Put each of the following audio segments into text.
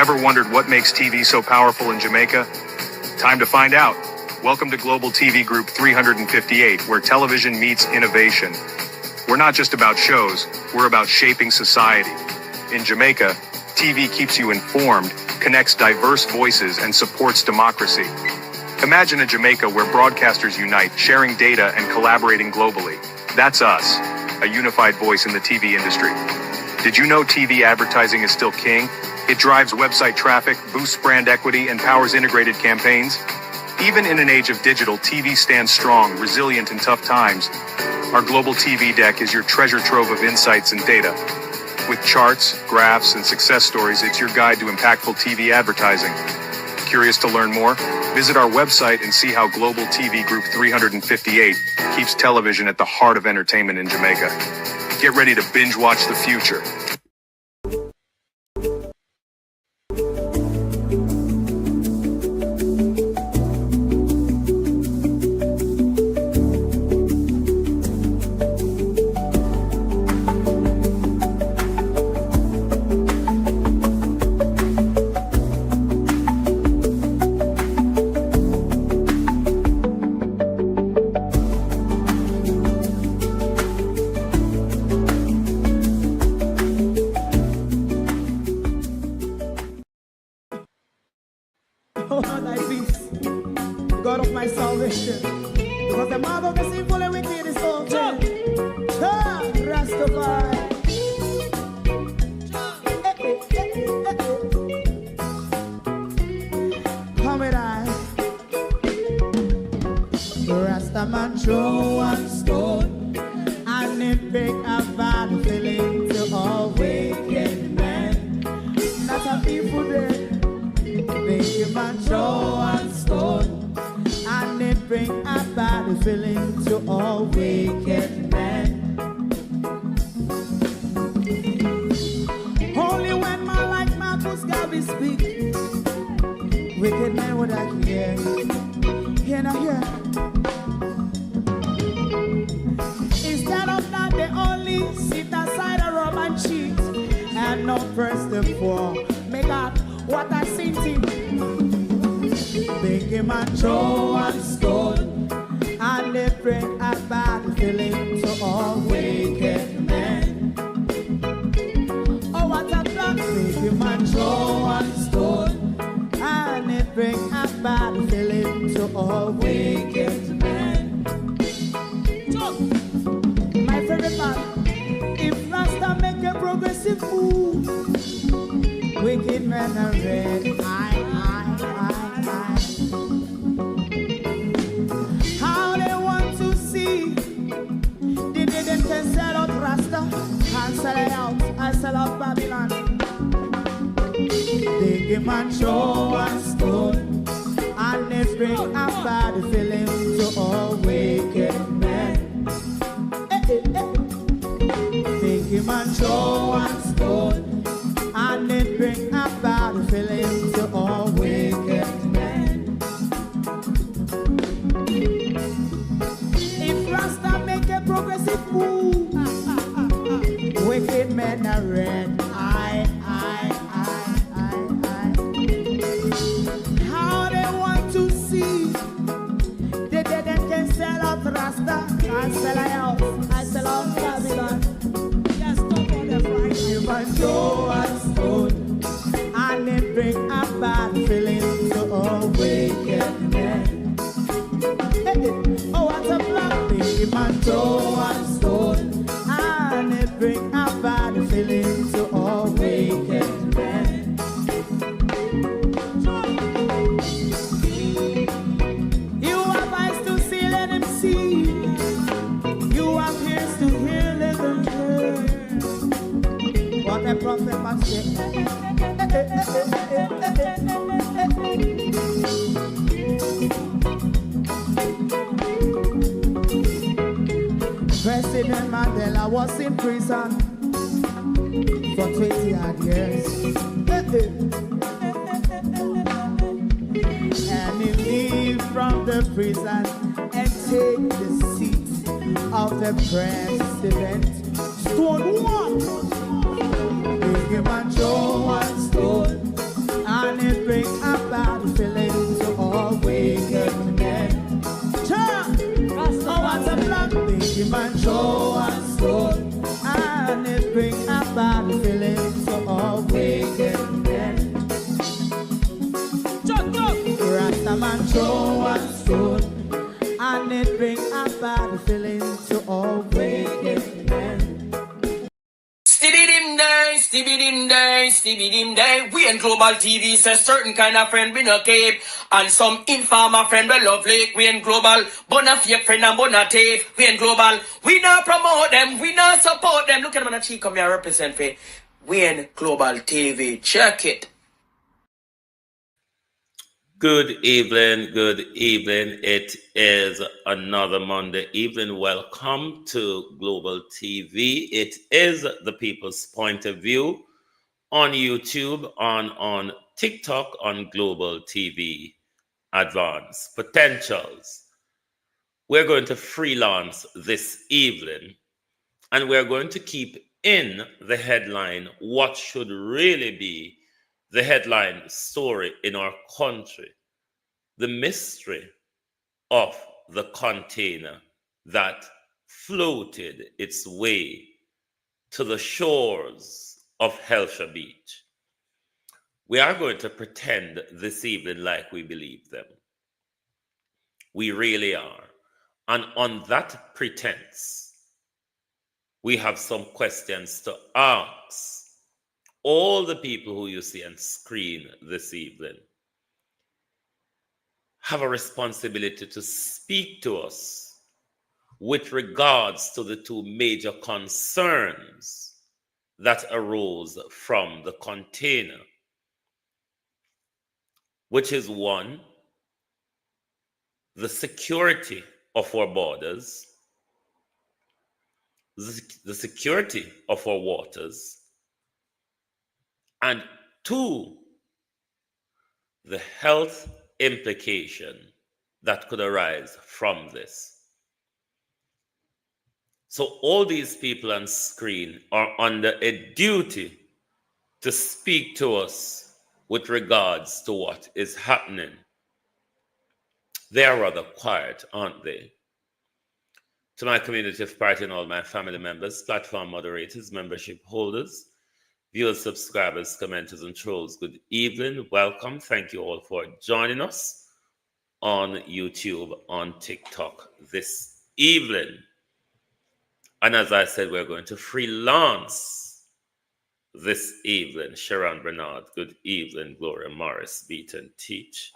Ever wondered what makes TV so powerful in Jamaica? Time to find out. Welcome to Global TV Group 358, where television meets innovation. We're not just about shows, we're about shaping society. In Jamaica, TV keeps you informed, connects diverse voices, and supports democracy. Imagine a Jamaica where broadcasters unite, sharing data and collaborating globally. That's us, a unified voice in the TV industry. Did you know TV advertising is still king? It drives website traffic, boosts brand equity, and powers integrated campaigns. Even in an age of digital, TV stands strong, resilient in tough times. Our global TV deck is your treasure trove of insights and data. With charts, graphs, and success stories, it's your guide to impactful TV advertising. Curious to learn more? Visit our website and see how Global TV Group 358 keeps television at the heart of entertainment in Jamaica. Get ready to binge watch the future. Thy peace, God of my salvation, because the mouth of the sinful and wicked is open. Rastafari. Come with I. Rastaman throw one stone, and it break a bad feeling to all wicked men. Not a people there. Make him a throw one stone, and it bring a bad feeling to all wicked men. Only when man like Marcus Garvey speak, wicked men would I hear. Hear now hear. Instead of that, they only sit aside and rob and cheat, and not first and four. Make up what I seen to make him a throw one stone, and they bring a bad feeling to all wicked men. Oh, what a plan! Make him a throw one stone, and they bring a bad feeling to all wicked men. So, my favorite part, if Rasta make a progressive move, wicked men are red, how they want to see the day they can sell out Rasta and sell it out, I sell out Babylon. They give man show one stone, and they bring a bad feeling to all wicked men. They give man show one stone, and it bring a bad feeling to all wicked men. If Rasta make a progressive move, wicked men are red. How they want to see the dead and can sell out Rasta and sell out, I sell out Babylon. Just stop on the Friday. You might go and stone, and it bring a bad feeling to all wicked men. Oh, what a black thing, man, throw one stone, and it bring a bad feeling to all wicked men. You have eyes to see, let him see. You have ears to hear, let them hear. What a prophet must say. President Mandela was in prison for 20 odd years. And he leave from the prison and take the seat of the president. Stone one. Big man throw one stone, throw a stone, and it bring a bad feeling to all wicked men. Stibbidim day, stibbidim day, stibbidim day. We in Global TV say certain kind of friend we no keep, and some informer friend we love like. We in Global, bona fake friend and bona tape. We in Global, we not promote them, we not support them. Look at them on the cheek, come here represent for. We in Global TV, check it. Good evening, good evening. It is another Monday evening. Welcome to Global TV. It is the People's Point of View on YouTube, on TikTok, on Global TV. Advanced Potentials. We're going to freelance this evening, and we're going to keep in the headline what should really be the headline story in our country. The mystery of the container that floated its way to the shores of Helsha Beach. We are going to pretend this evening like we believe them. We really are. And on that pretense, we have some questions to ask all the people who you see on screen this evening. Have a responsibility to speak to us with regards to the two major concerns that arose from the container, which is one, the security of our borders, the security of our waters, and two, the health implication that could arise from this. So all these people on screen are under a duty to speak to us with regards to what is happening. They are rather quiet, aren't they? To my community of party and all my family members, platform moderators, membership holders, viewers, subscribers, commenters, and trolls, good evening, welcome. Thank you all for joining us on YouTube, on TikTok this evening. And as I said, we're going to freelance this evening. Sharon Bernard, good evening. Gloria Morris, Beat and Teach,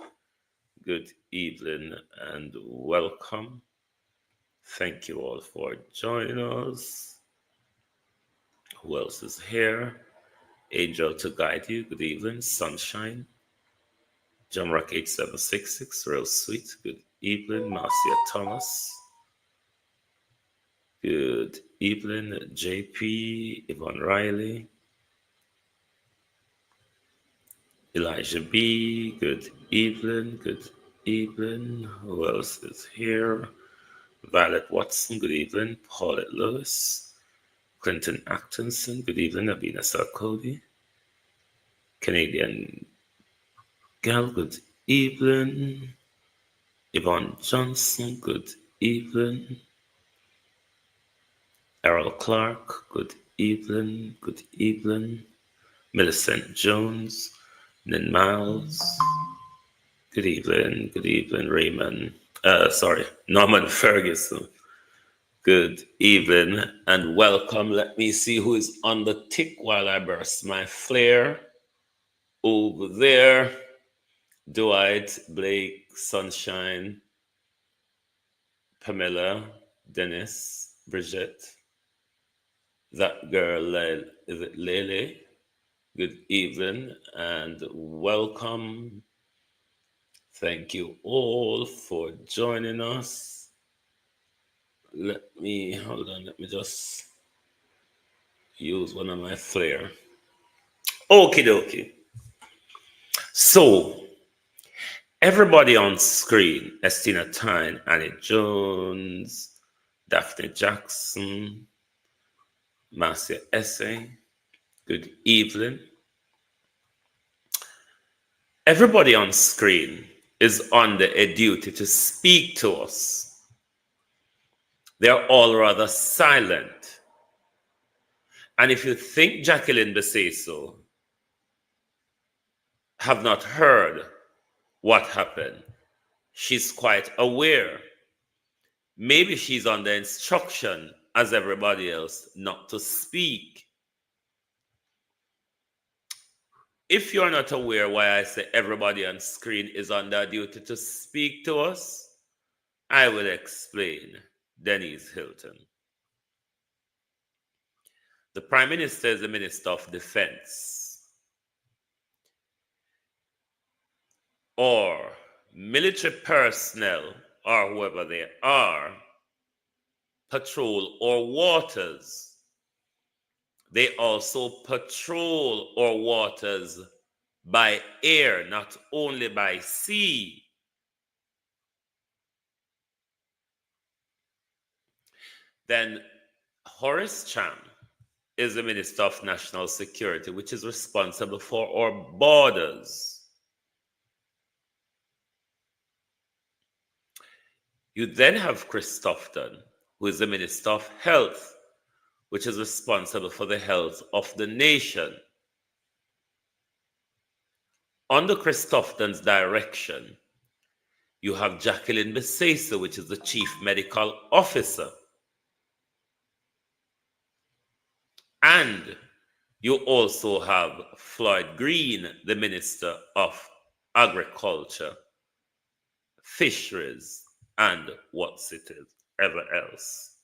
good evening and welcome. Thank you all for joining us. Who else is here? Angel to guide you, good evening. Sunshine. Jamrock 8766, real sweet, good evening. Marcia Thomas. Good evening, JP, Yvonne Riley, Elijah B. Good evening, good evening. Who else is here? Violet Watson, good evening. Paulette Lewis, Clinton Actonson, good evening. Abina Sarkodi, Canadian Gal, good evening. Yvonne Johnson, good evening. Errol Clark, good evening, good evening. Millicent Jones, Nin Miles, good evening, Raymond, Norman Ferguson, good evening, and welcome. Let me see who is on the tick while I burst my flare. Over there, Dwight, Blake, Sunshine, Pamela, Dennis, Bridget, that girl, is it Lele? Good evening and welcome. Thank you all for joining us. Let me just use one of my flare. Okie dokie. So, everybody on screen, Estina Tyne, Annie Jones, Daphne Jackson, Marcia Essay, good evening. Everybody on screen is under a duty to speak to us. They're all rather silent. And if you think Jacqueline Beseso have not heard what happened, she's quite aware. Maybe she's under instruction, as everybody else, not to speak. If you're not aware why I say everybody on screen is under duty to speak to us, I will explain. Denise Hilton. The Prime Minister is the Minister of Defense, or military personnel, or whoever they are, patrol our waters. They also patrol our waters by air, not only by sea. Then Horace Cham is the Minister of National Security, which is responsible for our borders. You then have Chris Tufton, who is the Minister of Health, which is responsible for the health of the nation. Under Chris Tufton's direction, you have Jacqueline Besaso, which is the Chief Medical Officer. And you also have Floyd Green, the Minister of Agriculture, Fisheries, and what's it is, ever else.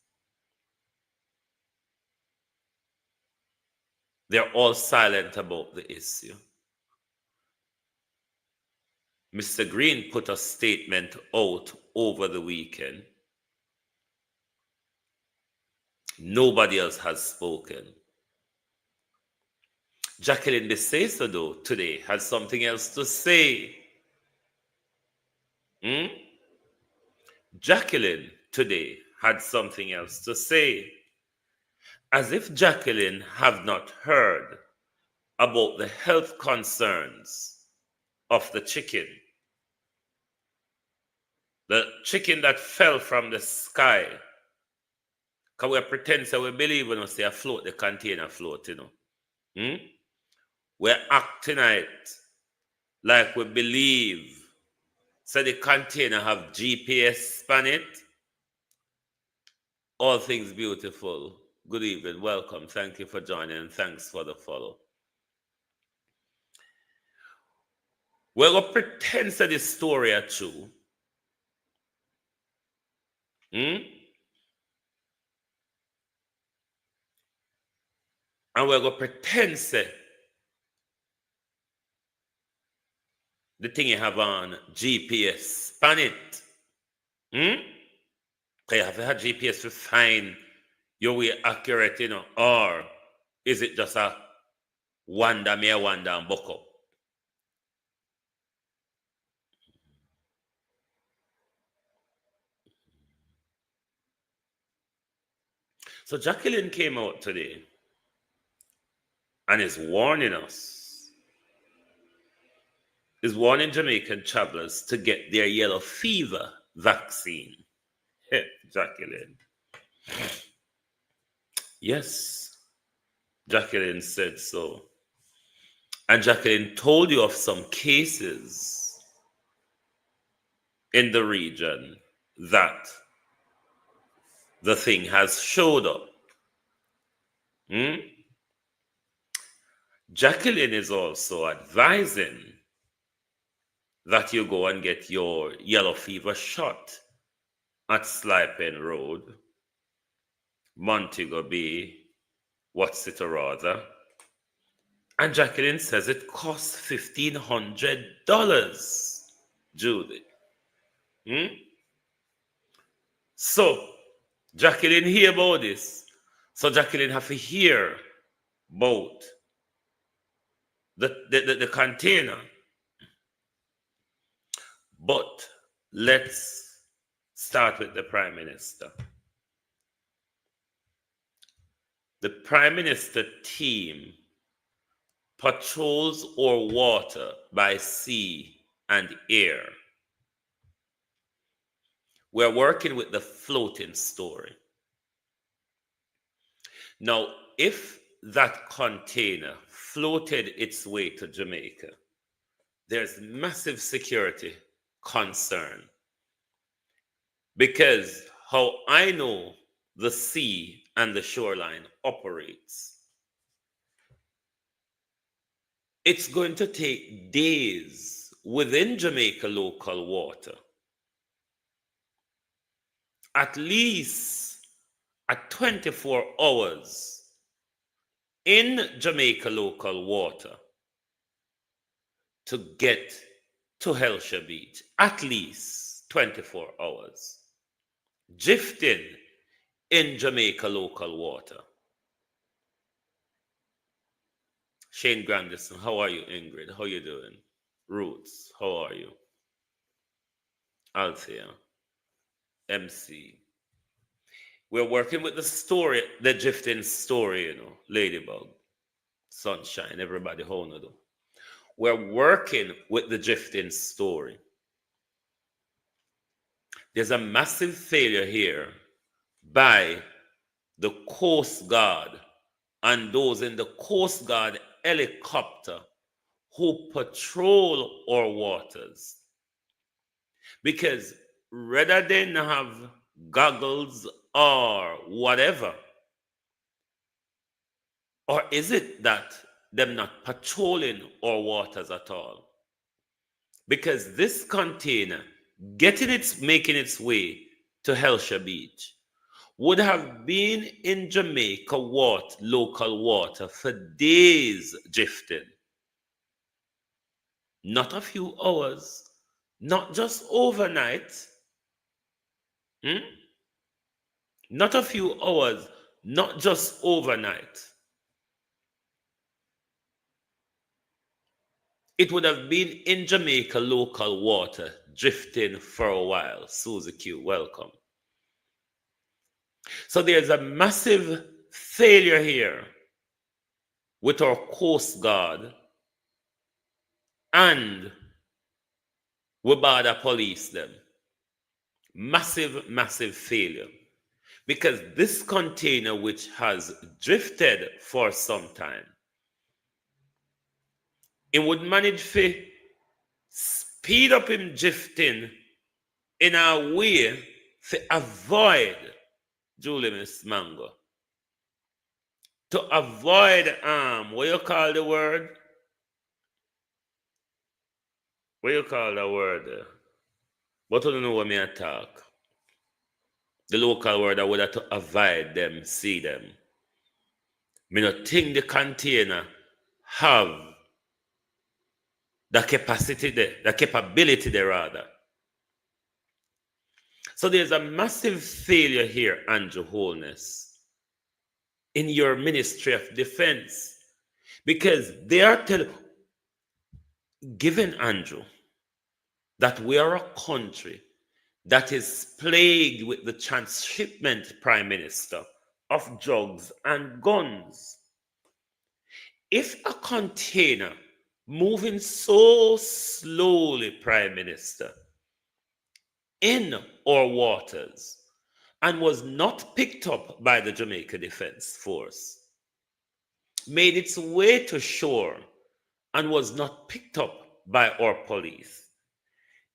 They're all silent about the issue. Mr. Green put a statement out over the weekend. Nobody else has spoken. Jacqueline Besaso, though, today has something else to say. Jacqueline today had something else to say. As if Jacqueline have not heard about the health concerns of the chicken. The chicken that fell from the sky. Because we pretend that we believe when we say afloat, the container float, you know. We're acting it like we believe. So the container have GPS on it. All things beautiful. Good evening. Welcome. Thank you for joining and thanks for the follow. We're going to pretend that the story is true. And we're going to pretend that the thing you have on GPS span it. Because you have to have GPS to find your way accurate, you know, or is it just a wonder and buck up? So Jacqueline came out today and is warning us, is warning Jamaican travelers to get their yellow fever vaccine. Hey, Jacqueline. Yes, Jacqueline said so. And Jacqueline told you of some cases in the region that the thing has showed up. Jacqueline is also advising that you go and get your yellow fever shot at Slipen Road, Montego Bay, what's it or rather. And Jacqueline says it costs $1,500, Judy. So, Jacqueline hear about this. So Jacqueline have to hear about the container. But let's start with the Prime Minister. The Prime Minister team patrols our water by sea and air. We're working with the floating story. Now, if that container floated its way to Jamaica, there's massive security concern Because how I know the sea and the shoreline operates, it's going to take days within Jamaica local water, at least at 24 hours in Jamaica local water to get to Helsha Beach, at least 24 hours. Drifting in Jamaica local water. Shane Grandison, how are you, Ingrid? How you doing? Roots, how are you? Althea, MC. We're working with the story, the drifting story, Ladybug, Sunshine, everybody, how you do? We're working with the drifting story. There's a massive failure here by the Coast Guard and those in the Coast Guard helicopter who patrol our waters. Because rather than have goggles or whatever, or is it that them not patrolling our waters at all? Because this container making its way to Helsha Beach would have been in Jamaica local water for days drifting. Not a few hours, not just overnight. Not a few hours, not just overnight. It would have been in Jamaica local water, drifting for a while. Susie Q, welcome. So there's a massive failure here with our Coast Guard and we bother police them. Massive, massive failure. Because this container, which has drifted for some time, it would manage to speed up him drifting in a way to avoid Julie Miss Mango. To avoid what you call the word? What you call the word? But you don't know what me talk. The local word I would have to avoid them, see them. Me not think the container have the capacity there, the capability there rather. So there's a massive failure here, Andrew Holness, in your Ministry of Defense. Because they are given, Andrew, that we are a country that is plagued with the transshipment, Prime Minister, of drugs and guns. If a container moving so slowly, Prime Minister, in our waters and was not picked up by the Jamaica Defense Force, made its way to shore and was not picked up by our police.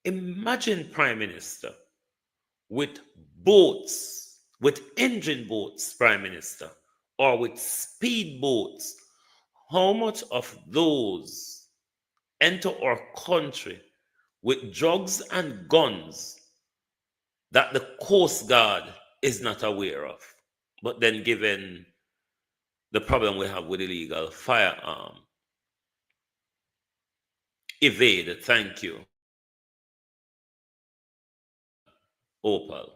Imagine, Prime Minister, with boats, with engine boats, Prime Minister, or with speed boats, how much of those enter our country with drugs and guns that the Coast Guard is not aware of? But then given the problem we have with illegal firearm, evade, thank you, Opal.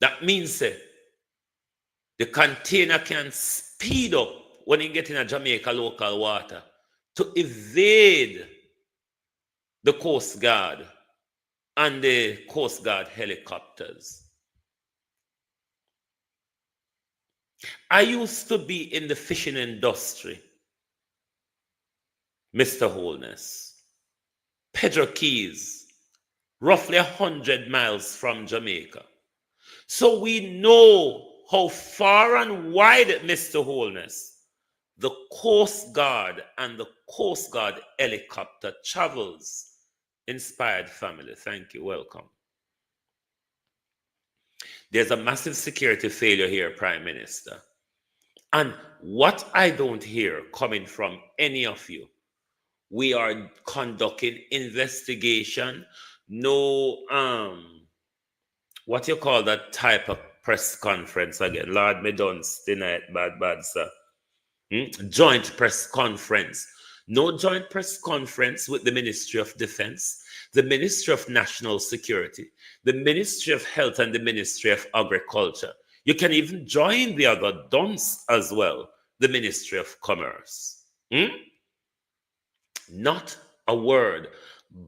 That means the container can speed up when it gets in a Jamaica local water to evade the Coast Guard and the Coast Guard helicopters. I used to be in the fishing industry, Mr. Holness. Pedro Keys, roughly 100 miles from Jamaica. So we know how far and wide, Mr. Holness, the Coast Guard and the Coast Guard helicopter travels. Inspired family, thank you, welcome. There's a massive security failure here, Prime Minister. And what I don't hear coming from any of you, we are conducting investigation. No, what you call that type of press conference again? Lord, me done tonight, bad, sir. Joint press conference. No joint press conference with the Ministry of Defense, the Ministry of National Security, the Ministry of Health, and the Ministry of Agriculture. You can even join the other dunce as well, the Ministry of Commerce. Not a word.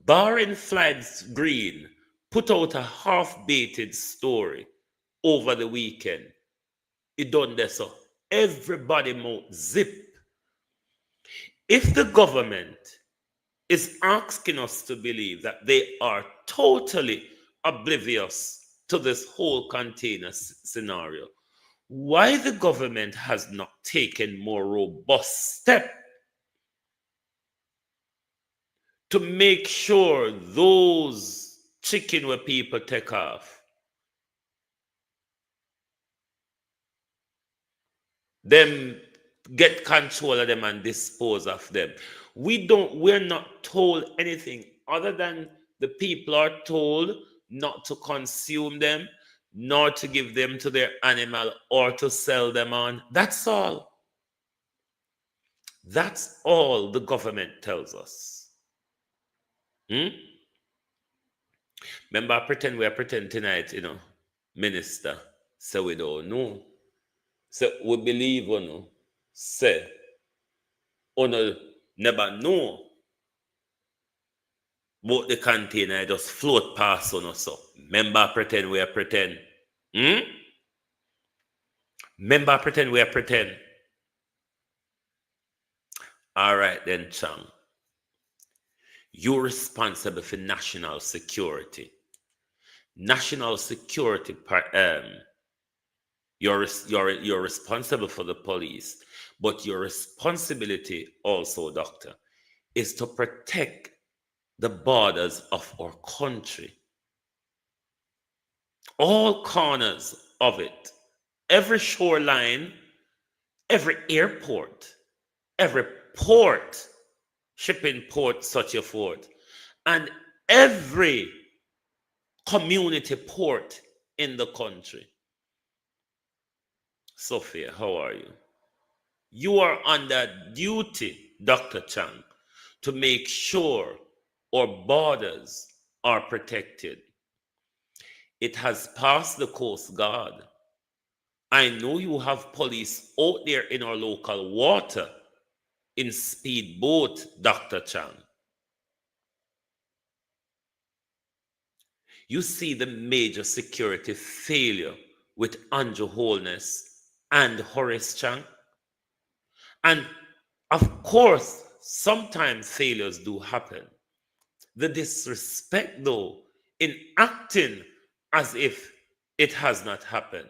Barring Flags Green put out a half-baked story over the weekend. It done this so. Everybody mouth zip. If the government is asking us to believe that they are totally oblivious to this whole container scenario, why the government has not taken more robust steps to make sure those chicken where people take off, them get control of them and dispose of them. We're not told anything other than the people are told not to consume them, nor to give them to their animal or to sell them on. That's all. That's all the government tells us. Remember, I pretend tonight, minister, so we don't know. So we believe, say, never know about the container, just float past so. Remember, pretend we are pretend. Remember, pretend we are pretend. All right then, Chang. You're responsible for national security. National security, you're responsible for the police, but your responsibility also, doctor, is to protect the borders of our country. All corners of it, every shoreline, every airport, every port, shipping port, such a port, and every community port in the country. Sophia, how are you? You are under duty, Dr. Chang, to make sure our borders are protected. It has passed the Coast Guard. I know you have police out there in our local water in speedboat, Dr. Chang. You see the major security failure with Andrew Holness and Horace Chang. And of course, sometimes failures do happen. The disrespect, though, in acting as if it has not happened,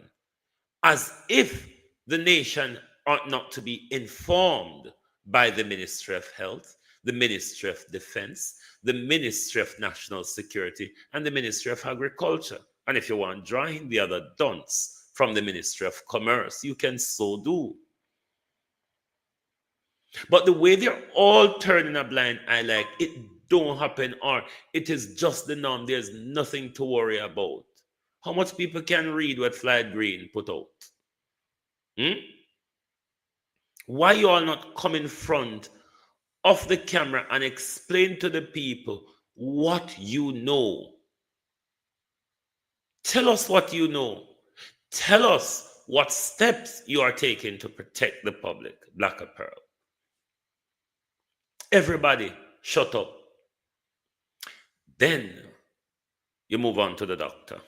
as if the nation ought not to be informed by the Ministry of Health, the Ministry of Defense, the Ministry of National Security, and the Ministry of Agriculture. And if you want to join the other dunce from the Ministry of Commerce, you can so do. But the way they're all turning a blind eye like it don't happen or it is just the norm, there's nothing to worry about. How much people can read what Flag Green put out? Why you all not come in front of the camera and explain to the people what you know? Tell us what you know. Tell us what steps you are taking to protect the public. Black Apparel. Everybody, shut up. Then you move on to the doctor.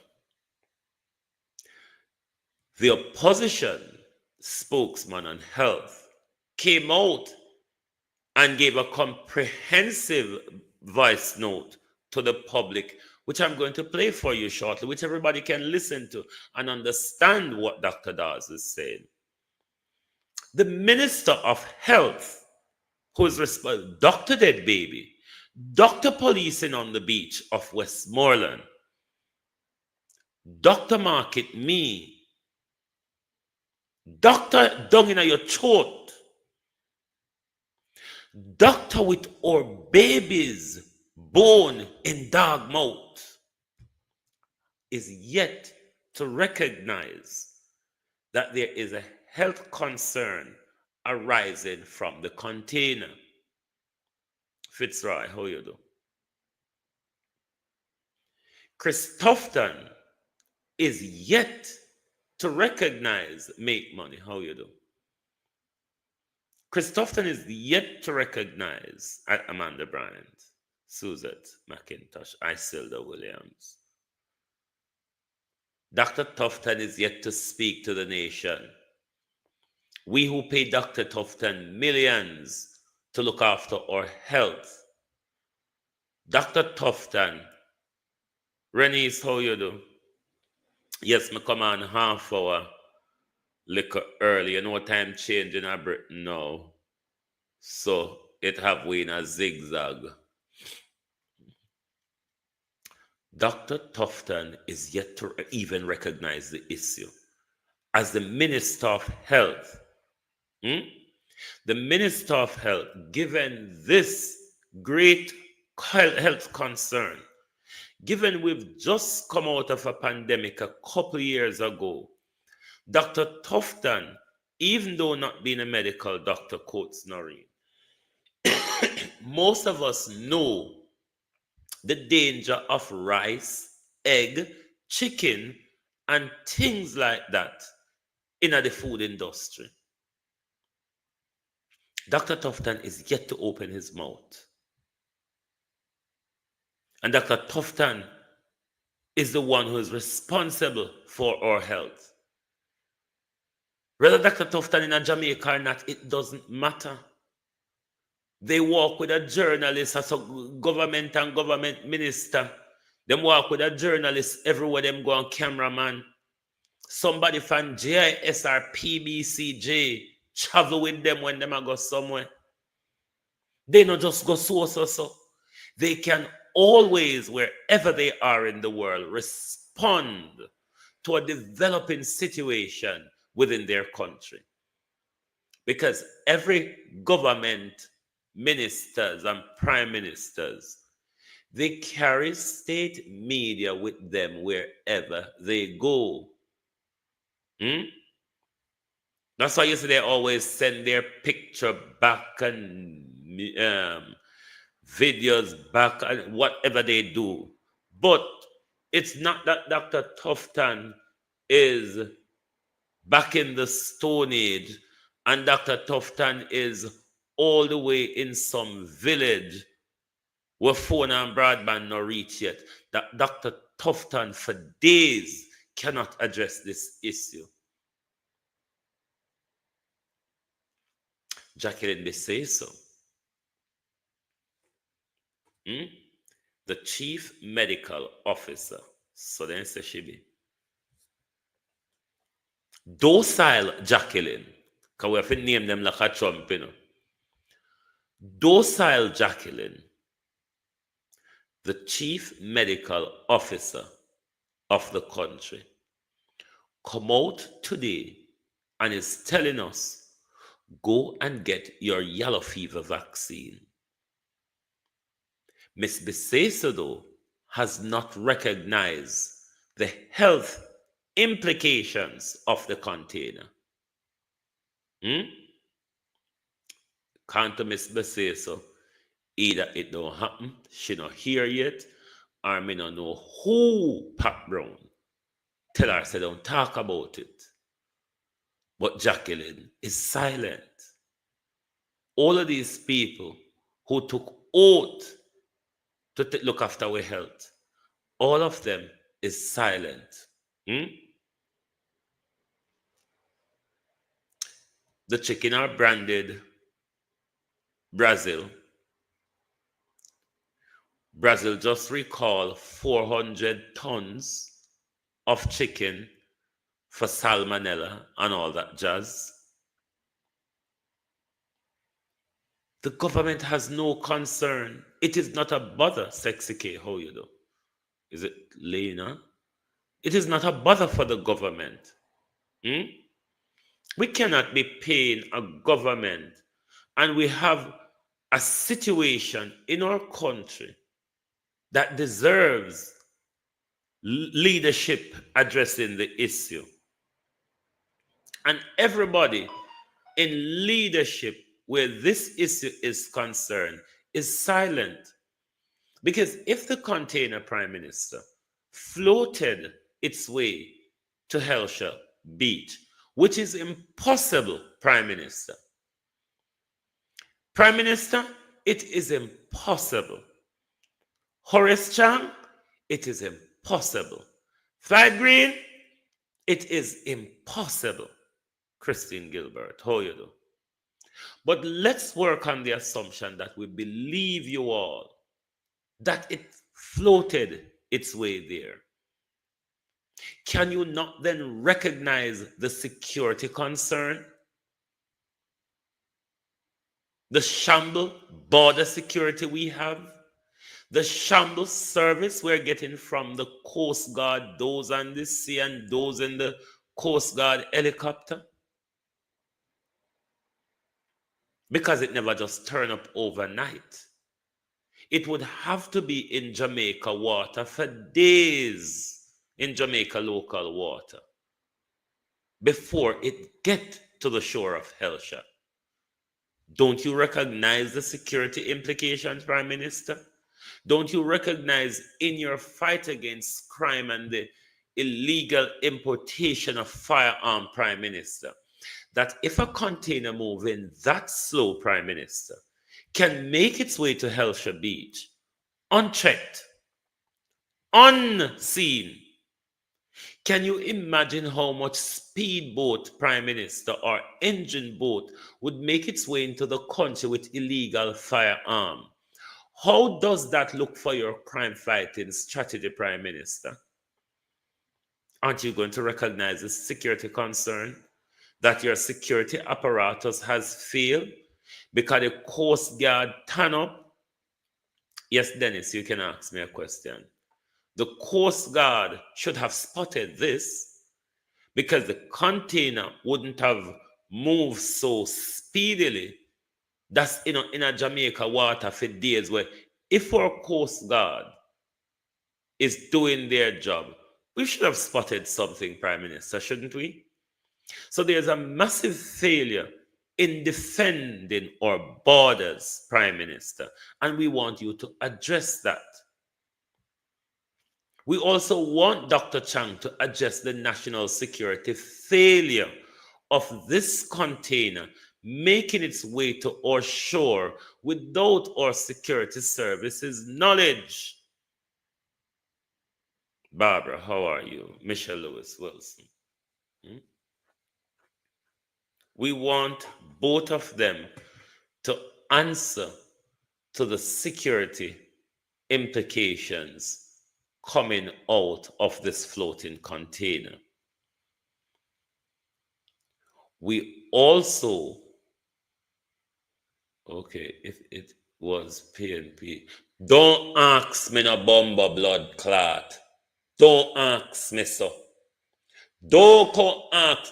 The opposition spokesman on health came out and gave a comprehensive voice note to the public, which I'm going to play for you shortly, which everybody can listen to and understand what Dr. Dawes is saying. The Minister of Health, who is responsible, Dr. Dead Baby, Dr. Policing on the beach of Westmoreland, Doctor market me. Doctor dung in your throat. Doctor with our babies born in dog mouth is yet to recognize that there is a health concern arising from the container. Fitzroy, how you do? Chris Tufton is yet to recognize make money. How you do? Chris Tufton is yet to recognize Amanda Bryant, Suzette McIntosh, Isilda Williams. Dr. Tufton is yet to speak to the nation. We who pay Dr. Tufton millions to look after our health. Dr. Tufton, Renice, how you do? Yes, me come on half hour liquor early. You know time change in Britain now. So it have we in a zigzag. Dr. Tufton is yet to even recognize the issue. As the Minister of Health, the Minister of Health, given this great health concern, given we've just come out of a pandemic a couple of years ago, Dr. Tufton, even though not being a medical doctor, quotes Noreen, most of us know the danger of rice, egg, chicken, and things like that in the food industry. Dr. Tufton is yet to open his mouth. And Dr. Tufton is the one who is responsible for our health. Whether Dr. Tufton in Jamaica or not, it doesn't matter. They walk with a journalist as a government and government minister. Them walk with a journalist everywhere them go on cameraman. Somebody from JIS or PBCJ travel with them when them go somewhere. They not just go so. They can always, wherever they are in the world, respond to a developing situation within their country. Because every government, ministers and prime ministers, they carry state media with them wherever they go. That's why you see they always send their picture back and videos back and whatever they do. But it's not that Dr. Tufton is back in the Stone Age and Dr. Tufton is all the way in some village where phone and broadband not reach yet. That Dr. Tufton for days cannot address this issue. Jacqueline, they say so. The chief medical officer, so then say she be. Docile Jacqueline, because we have to name them like a Trump, you know. Docile Jacqueline, the chief medical officer of the country, come out today and is telling us, go and get your yellow fever vaccine. Ms. Biseso, though, has not recognized the health implications of the container. Can't to Ms. Biseso, either it don't happen, she not here yet, or me not know who Pat Brown tell her, say don't talk about it. But Jacqueline is silent. All of these people who took oath to look after our health, all of them is silent. The chicken are branded Brazil. Brazil just recalled 400 tons of chicken for salmonella and all that jazz. The government has no concern. It is not a bother, Sexy K. How you do? Is it Lena? It is not a bother for the government. Hmm? We cannot be paying a government, and we have a situation in our country that deserves leadership addressing the issue. And everybody in leadership where this issue is concerned is silent. Because if the container prime minister floated its way to Hellshire Beach, which is impossible, prime minister, it is impossible. Horace Chang, it is impossible. Flight Green, it is impossible. Christine Gilbert, how you do? But let's work on the assumption that we believe you all, that it floated its way there. Can you not then recognize the security concern? The shamble border security we have? The shamble service we're getting from the Coast Guard, those on the sea and those in the Coast Guard helicopter? Because it never just turned up overnight. It would have to be in Jamaica water for days, in Jamaica local water, before it get to the shore of Hellshire. Don't you recognize the security implications, Prime Minister? Don't you recognize in your fight against crime and the illegal importation of firearm, Prime Minister, that if a container moving that slow, Prime Minister, can make its way to Hellshire Beach unchecked, unseen, can you imagine how much speedboat, Prime Minister, or engine boat would make its way into the country with illegal firearm? How does that look for your crime fighting strategy, Prime Minister? Aren't you going to recognize the security concern that your security apparatus has failed because the Coast Guard turn up? Yes, Dennis, you can ask me a question. The Coast Guard should have spotted this because the container wouldn't have moved so speedily. That's in a Jamaica water for days where if our Coast Guard is doing their job, we should have spotted something, Prime Minister, shouldn't we? So there's a massive failure in defending our borders, Prime Minister, and we want you to address that. We also want Dr. Chang to address the national security failure of this container making its way to our shore without our security services knowledge. Barbara, how are you? Michelle Lewis Wilson. We want both of them to answer to the security implications coming out of this floating container. We also, okay, if it was PNP, don't ask me no bomber blood clot. Don't ask me so. Don't come ask.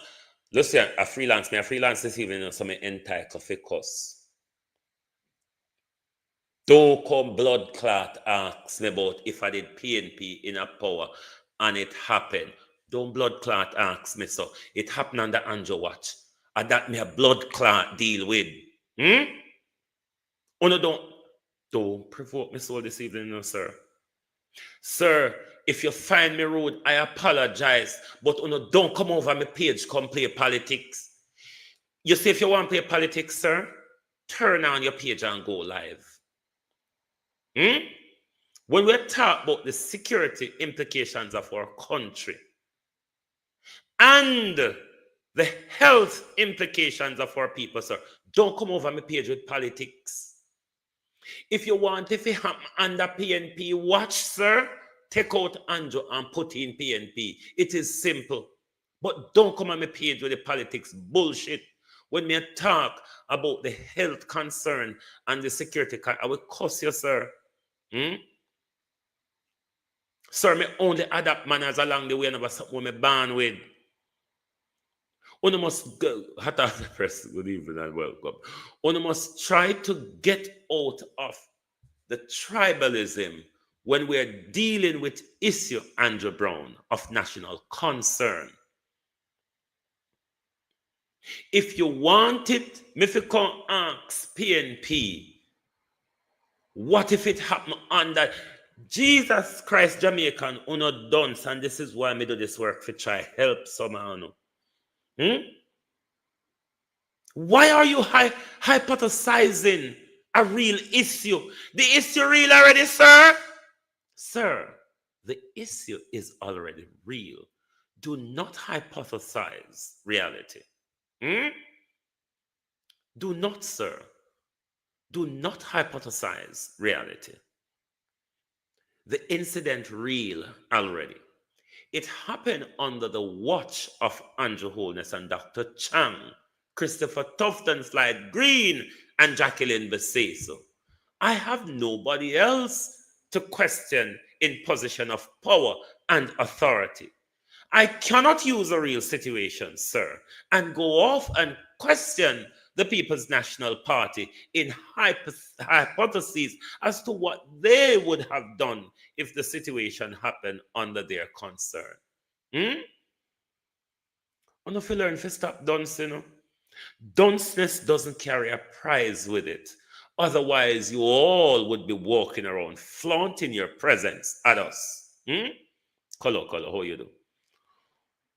Listen, I freelance this evening, so I'm entitled for cuss. Don't come blood clot ask me about if I did PNP in a power and it happened. Don't blood clot ask me so. It happened under Andrew Watch. And that me a blood clot deal with. Oh no, don't provoke me so this evening, no, sir. Sir, if you find me rude, I apologize. But don't come over my page, come play politics. You see, if you want to play politics, sir, turn on your page and go live. When we talk about the security implications of our country and the health implications of our people, sir, don't come over my page with politics. If you want, if you have under PNP watch, sir, take out Andrew and put in PNP. It is simple. But don't come on my page with the politics bullshit. When me talk about the health concern and the security, I will cuss you, sir. Sir, me only adapt manners along the way and about something me born with. One must go, Hata Press, good evening and welcome. One must try to get out of the tribalism when we're dealing with issue, Andrew Brown, of national concern. If you want it, me fi come ask PNP, what if it happen under Jesus Christ Jamaican uno dance, and this is why me do this work for try help somehow. Why are you hypothesizing a real issue? The issue real already, sir. Sir, the issue is already real. Do not hypothesize reality. Do not, sir. Do not hypothesize reality. The incident real already. It happened under the watch of Andrew Holness and Dr. Chang, Christopher Tufton Slide Green, and Jacqueline Beseso. I have nobody else to question in position of power and authority. I cannot use a real situation, sir, and go off and question the People's National Party in hypotheses as to what they would have done if the situation happened under their concern. I don't know if you learn to stop dunce, Dunceness doesn't carry a prize with it. Otherwise, you all would be walking around flaunting your presence at us. Color, how you do?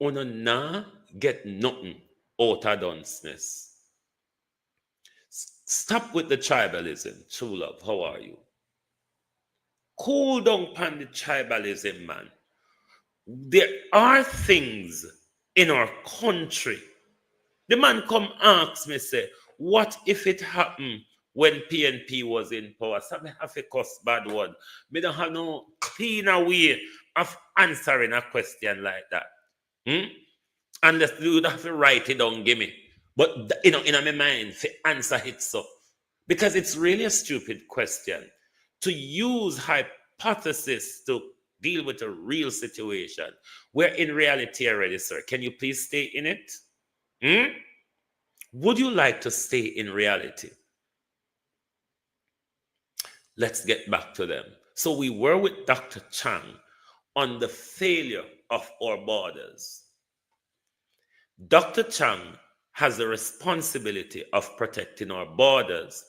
Una na get nothing out of dunceness. Stop with the tribalism, true love. How are you? Cool down upon the tribalism, man. There are things in our country. The man come ask me, say, what if it happened when PNP was in power? So I have a cuss bad word. Me don't have no cleaner way of answering a question like that. Unless you would have to write it down, give me. But in my mind, to answer it so. Because it's really a stupid question. To use hypothesis to deal with a real situation. We're in reality already, sir. Can you please stay in it? Would you like to stay in reality? Let's get back to them. So we were with Dr. Chang on the failure of our borders. Dr. Chang has the responsibility of protecting our borders.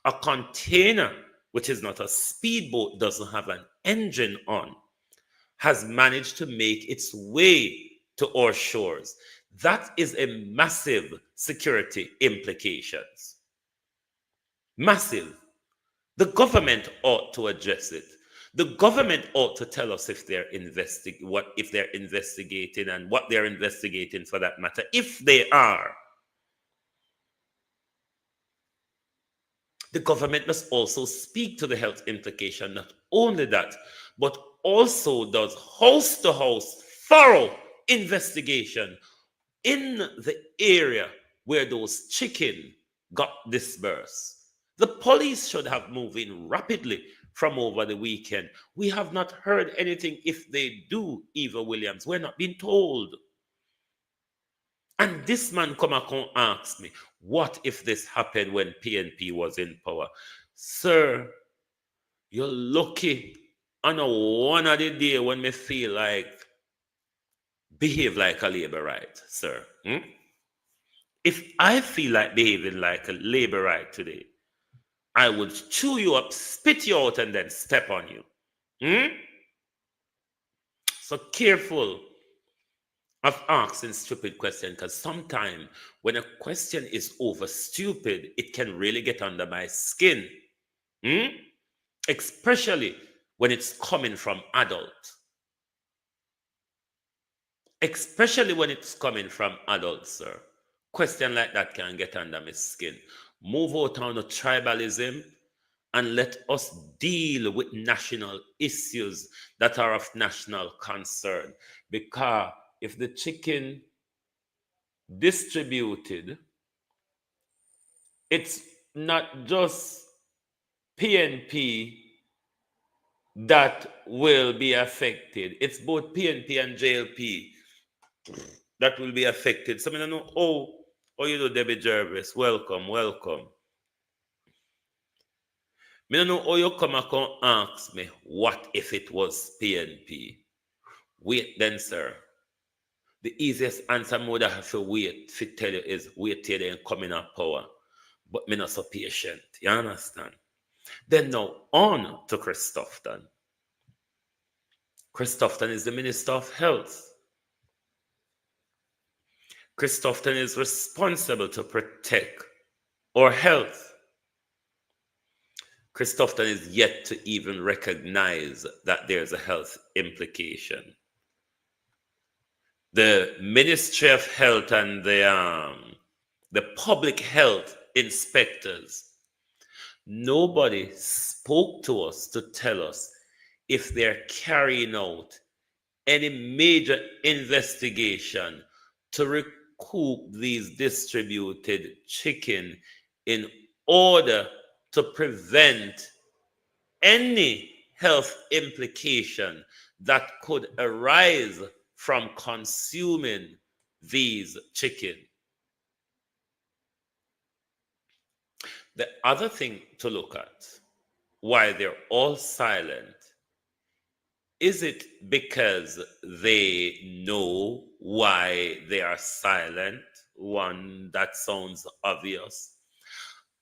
A container, which is not a speedboat, doesn't have an engine on, has managed to make its way to our shores. That is a massive security implications. Massive. The government ought to address it. The government ought to tell us if they're investigating and what they're investigating for that matter, if they are. The government must also speak to the health implication. Not only that, but also does house-to-house thorough investigation in the area where those chicken got dispersed. The police should have moved in rapidly from over the weekend. We have not heard anything if they do, Eva Williams. We're not being told. And this man come and ask me, what if this happened when PNP was in power? Sir, you're lucky on a one of the day when me feel like behave like a labor right, sir. If I feel like behaving like a labor right today, I would chew you up, spit you out, and then step on you. So careful of asking stupid questions, because sometimes when a question is over stupid, it can really get under my skin. Especially when it's coming from adult. Especially when it's coming from adults, sir. Question like that can get under my skin. Move out on the tribalism and let us deal with national issues that are of national concern. Because if the chicken distributed, it's not just PNP that will be affected. It's both PNP and JLP that will be affected. So I don't know, oh, you know, Debbie Jervis, welcome, welcome. I don't know how you come and come ask me, what if it was PNP? Wait then, sir. The easiest answer I would have to wait to tell you is wait till they come in power. But me not so patient. You understand? Then now on to Christopherton. Christopherton is the Minister of Health. Christopherton is responsible to protect our health. Christopherton is yet to even recognize that there's a health implication. The Ministry of Health and the public health inspectors, nobody spoke to us to tell us if they're carrying out any major investigation to recoup these distributed chicken in order to prevent any health implication that could arise from consuming these chicken. The other thing to look at, why they're all silent, is it because they know why they are silent? One, that sounds obvious.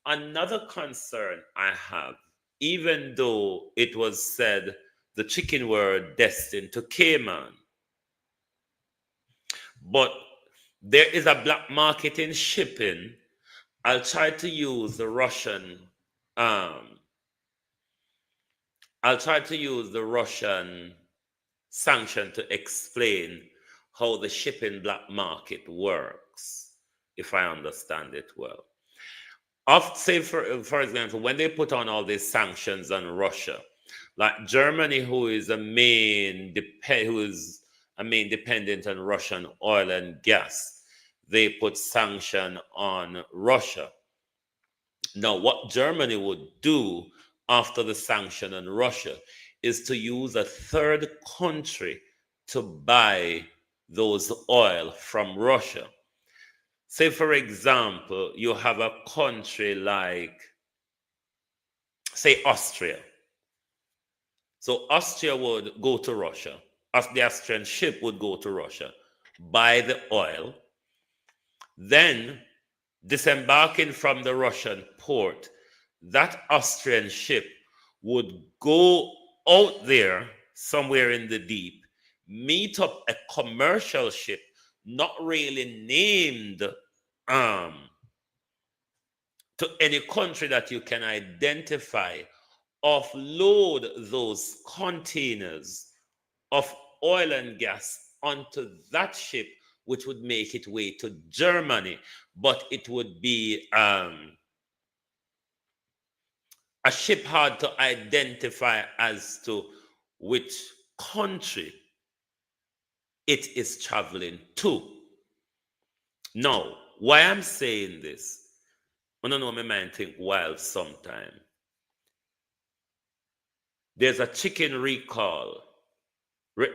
Another concern I have, even though it was said the chicken were destined to Cayman, but there is a black market in shipping. I'll try to use the Russian sanction to explain how the shipping black market works, if I understand it well. Say for example, when they put on all these sanctions on Russia, like Germany, who is a main dependent on Russian oil and gas, they put sanction on Russia. Now, what Germany would do after the sanction on Russia is to use a third country to buy those oil from Russia. Say, for example, you have a country like, say, Austria. So Austria would go to Russia. The Austrian ship would go to Russia, buy the oil, then disembarking from the Russian port, that Austrian ship would go out there somewhere in the deep, meet up a commercial ship, not really named to any country that you can identify, offload those containers of oil and gas onto that ship, which would make its way to Germany, but it would be a ship hard to identify as to which country it is traveling to. Now, why I'm saying this, I don't know, my mind think wild sometime. There's a chicken recall.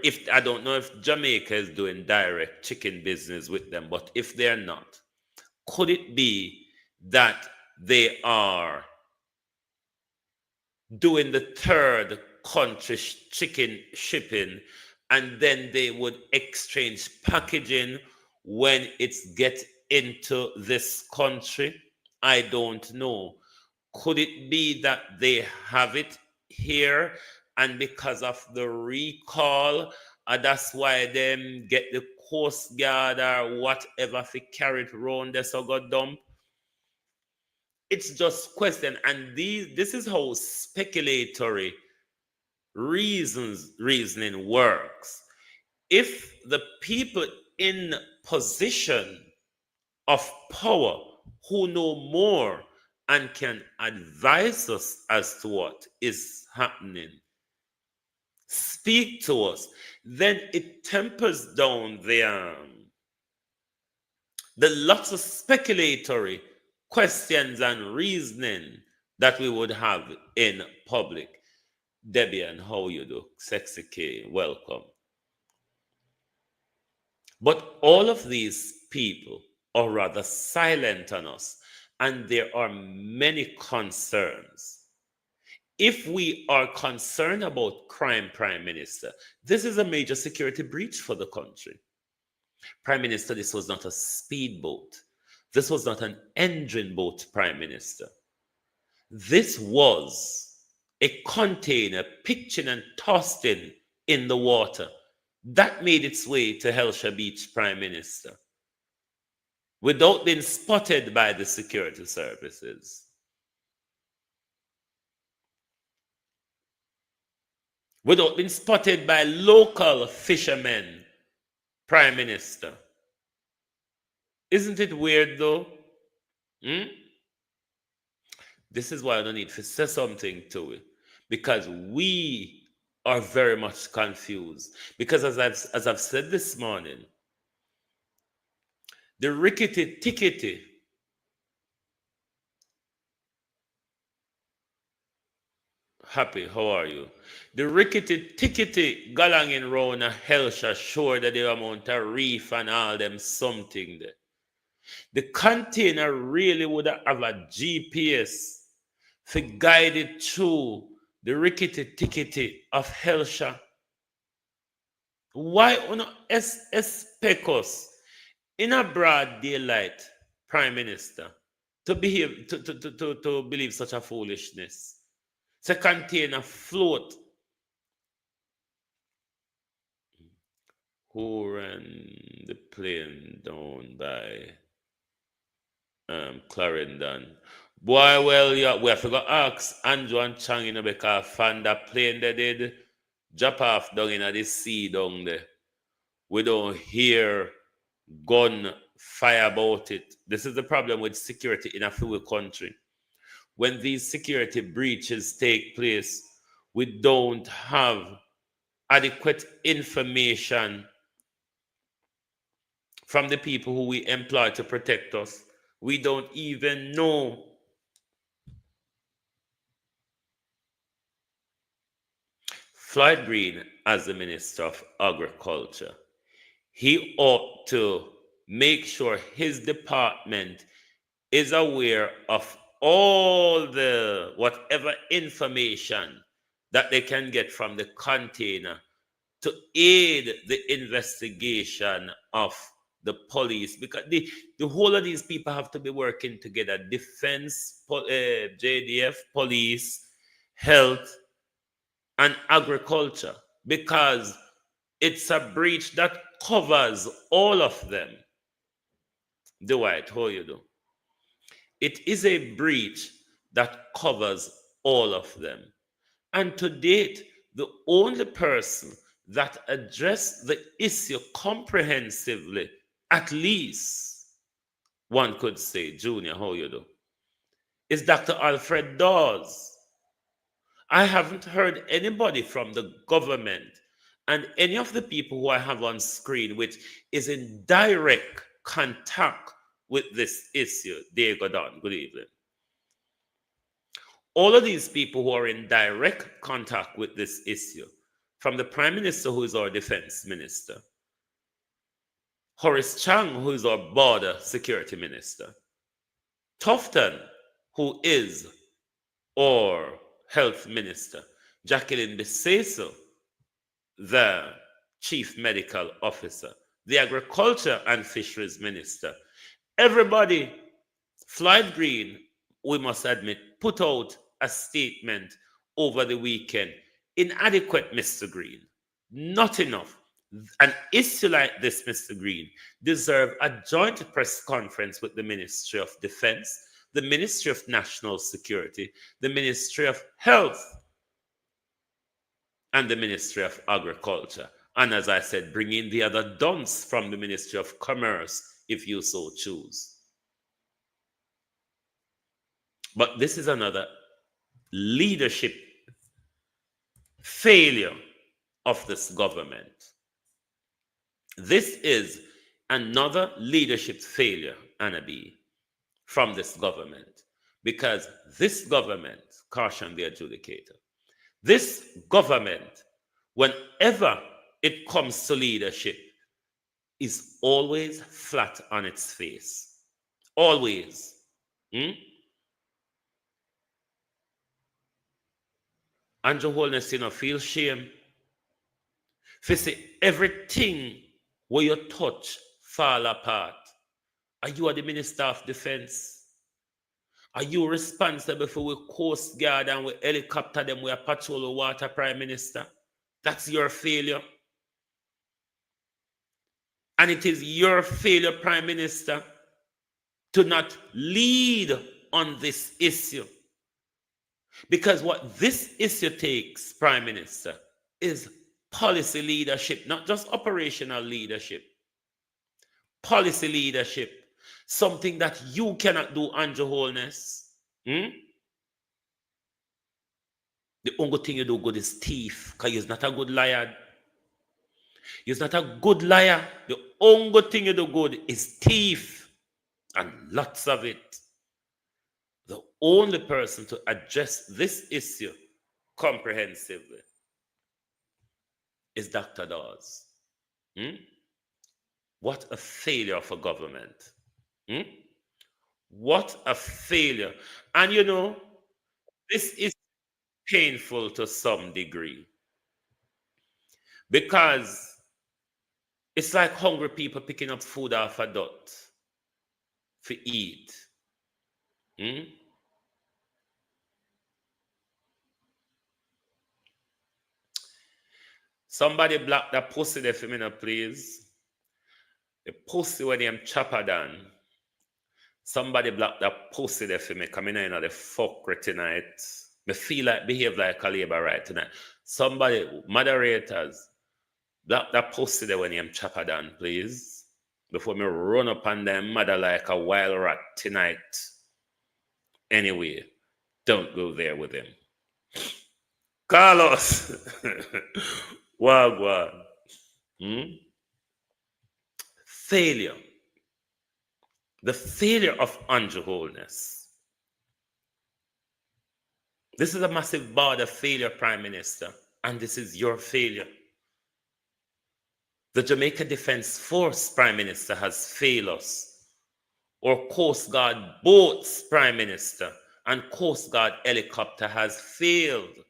If I don't know if Jamaica is doing direct chicken business with them, but if they're not, could it be that they are doing the third country chicken shipping, and then they would exchange packaging when it's get into this country? I don't know. Could it be that they have it here, and because of the recall, that's why them get the Coast Guard or whatever to carry it around there so go dump? It's just question, and this is how speculatory reasoning works. If the people in position of power who know more and can advise us as to what is happening speak to us, then it tempers down the lots of speculatory questions and reasoning that we would have in public. Debian, how you do? Sexy K, welcome. But all of these people are rather silent on us, and there are many concerns. If we are concerned about crime, Prime Minister, this is a major security breach for the country. Prime Minister, this was not a speedboat. This was not an engine boat, Prime Minister. This was a container pitching and tossed in the water that made its way to Helsha Beach, Prime Minister, without being spotted by the security services, without being spotted by local fishermen, Prime Minister. Isn't it weird though? This is why I don't need to say something to it, because we are very much confused. Because as I've said this morning, the rickety tickety Happy, how are you? The rickety tickety galanging round a Helsha sure that the amount of reef and all them something there. The container really would have a GPS to guide it through the rickety tickety of Helsha. Why on expect us in a broad daylight, Prime Minister, to behave to believe such a foolishness? To contain a float. Who ran the plane down by Clarendon? Boy, well, yeah, we have to go ask Andrew and Chang, you know, because fan that plane they did drop off down in the sea down there. We don't hear gun fire about it. This is the problem with security in a free country. When these security breaches take place, we don't have adequate information from the people who we employ to protect us. We don't even know. Floyd Green, as the Minister of Agriculture, he ought to make sure his department is aware of all the whatever information that they can get from the container to aid the investigation of the police, because the whole of these people have to be working together: defense, JDF, police, health, and agriculture, because it's a breach that covers all of them. Dwight, how you do? It is a breach that covers all of them. And to date, the only person that addressed the issue comprehensively, at least one could say, Junior, how you do, is Dr. Alfred Dawes. I haven't heard anybody from the government and any of the people who I have on screen, which is in direct contact with this issue. Diego Don, good evening. All of these people who are in direct contact with this issue, from the Prime Minister, who is our Defense Minister, Horace Chang, who is our Border Security Minister, Tufton, who is our Health Minister, Jacqueline Beseso, the Chief Medical Officer, the Agriculture and Fisheries Minister. Everybody, Floyd Green, we must admit, put out a statement over the weekend. Inadequate, Mr. Green. Not enough. An issue like this, Mr. Green, deserves a joint press conference with the Ministry of Defense, the Ministry of National Security, the Ministry of Health, and the Ministry of Agriculture. And as I said, bring in the other dons from the Ministry of Commerce, if you so choose. But this is another leadership failure of this government. This is another leadership failure, Anna B, from this government. Because this government, caution the adjudicator, This government, whenever it comes to leadership, is always flat on its face. Always. Hmm? And your wholeness, feel shame. For say everything where you touch fall apart. Are you the Minister of Defense? Are you responsible for we Coast Guard and we helicopter them, we patrol the water, Prime Minister? That's your failure. And it is your failure, Prime Minister, to not lead on this issue. Because what this issue takes, Prime Minister, is policy leadership, not just operational leadership. Policy leadership. Something that you cannot do, Andrew Holness. The only thing you do good is thief, because you're not a good liar. You're not a good liar. The only thing you do good is thief, and lots of it. The only person to address this issue comprehensively is Dr. Dawes. What a failure of a government. What a failure. And this is painful to some degree, because it's like hungry people picking up food off a dot for eat. Somebody block that pussy there for me now, please. The pussy when I'm chopper done. Somebody block that pussy there for me. Coming in the fuckery tonight. Me feel like behave like a labor right tonight. Somebody, moderators, block that pussy there when I'm chopper done, please. Before me run up on them mother like a wild rat tonight. Anyway, don't go there with him. Carlos. Wagwan. Failure. The failure of Andrew Holness. This is a massive border failure, Prime Minister, and this is your failure. The Jamaica Defense Force, Prime Minister, has failed us. Or Coast Guard boats, Prime Minister, and Coast Guard helicopter has failed.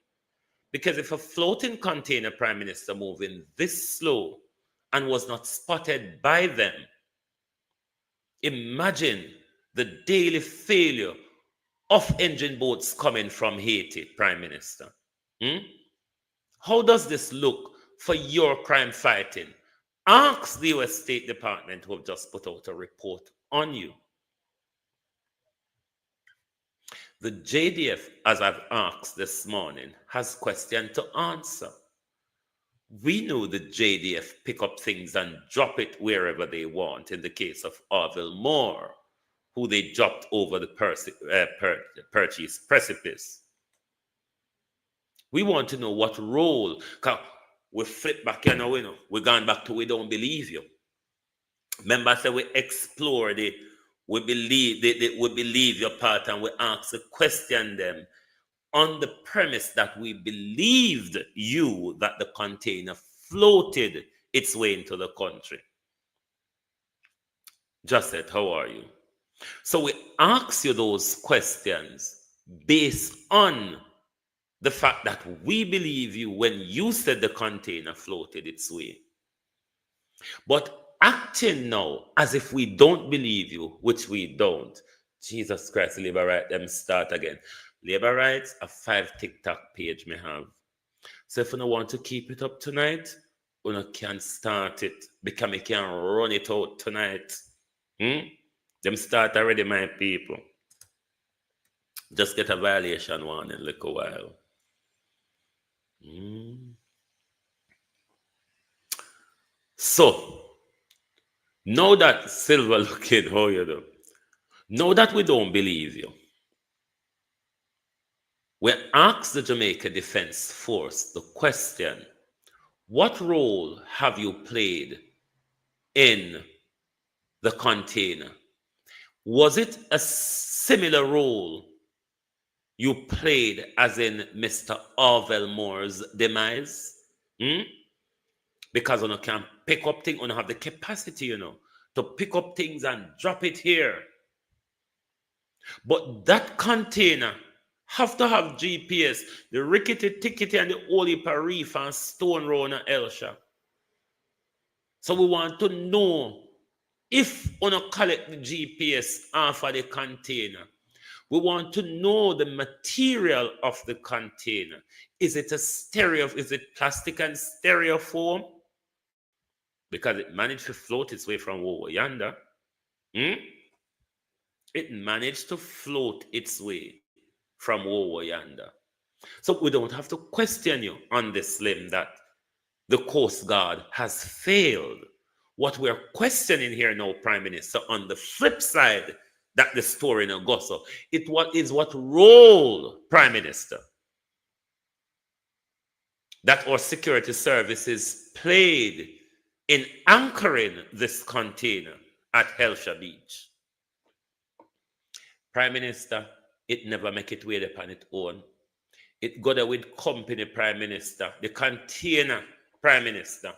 Because if a floating container, Prime Minister, moving this slow and was not spotted by them, imagine the daily failure of engine boats coming from Haiti, Prime Minister. How does this look for your crime fighting? Ask the US State Department, who have just put out a report on you. The JDF, as I've asked this morning, has questions to answer. We know the JDF pick up things and drop it wherever they want. In the case of Orville Moore, who they dropped over the purchase precipice. We want to know what role. We flip back, we're going back to we don't believe you. Remember, I said we explore the we believe your part, and we ask a question them on the premise that we believed you that the container floated its way into the country. Just how are you? So we ask you those questions based on the fact that we believe you when you said the container floated its way. But acting now as if we don't believe you, which we don't. Jesus Christ, labor right, them start again. Labor rights, a 5 TikTok page may have. So if you don't want to keep it up tonight, you can start it because we can run it out tonight. Them start already, my people. Just get a violation warning in a little while. So, now that Silver looking, how you do? Now that we don't believe you, we ask the Jamaica Defense Force the question, what role have you played in the container? Was it a similar role You played as in Mr. Orville Moore's demise. Hmm? Because you can pick up things, you have the capacity, to pick up things and drop it here. But that container have to have GPS, the rickety tickety and the holy reef and stone round Elsha. So we want to know if we collect the GPS off of the container. We want to know the material of the container. Is it is it plastic and styrofoam? Because it managed to float its way from over yonder. It managed to float its way from over yonder. So we don't have to question you on this, Slim, that the Coast Guard has failed. What we're questioning here now, Prime Minister, on the flip side, that the story now goes so, what role, Prime Minister, that our security services played in anchoring this container at Helsha Beach. Prime Minister, it never make it way upon its own. It got there with company, Prime Minister. The container, Prime Minister,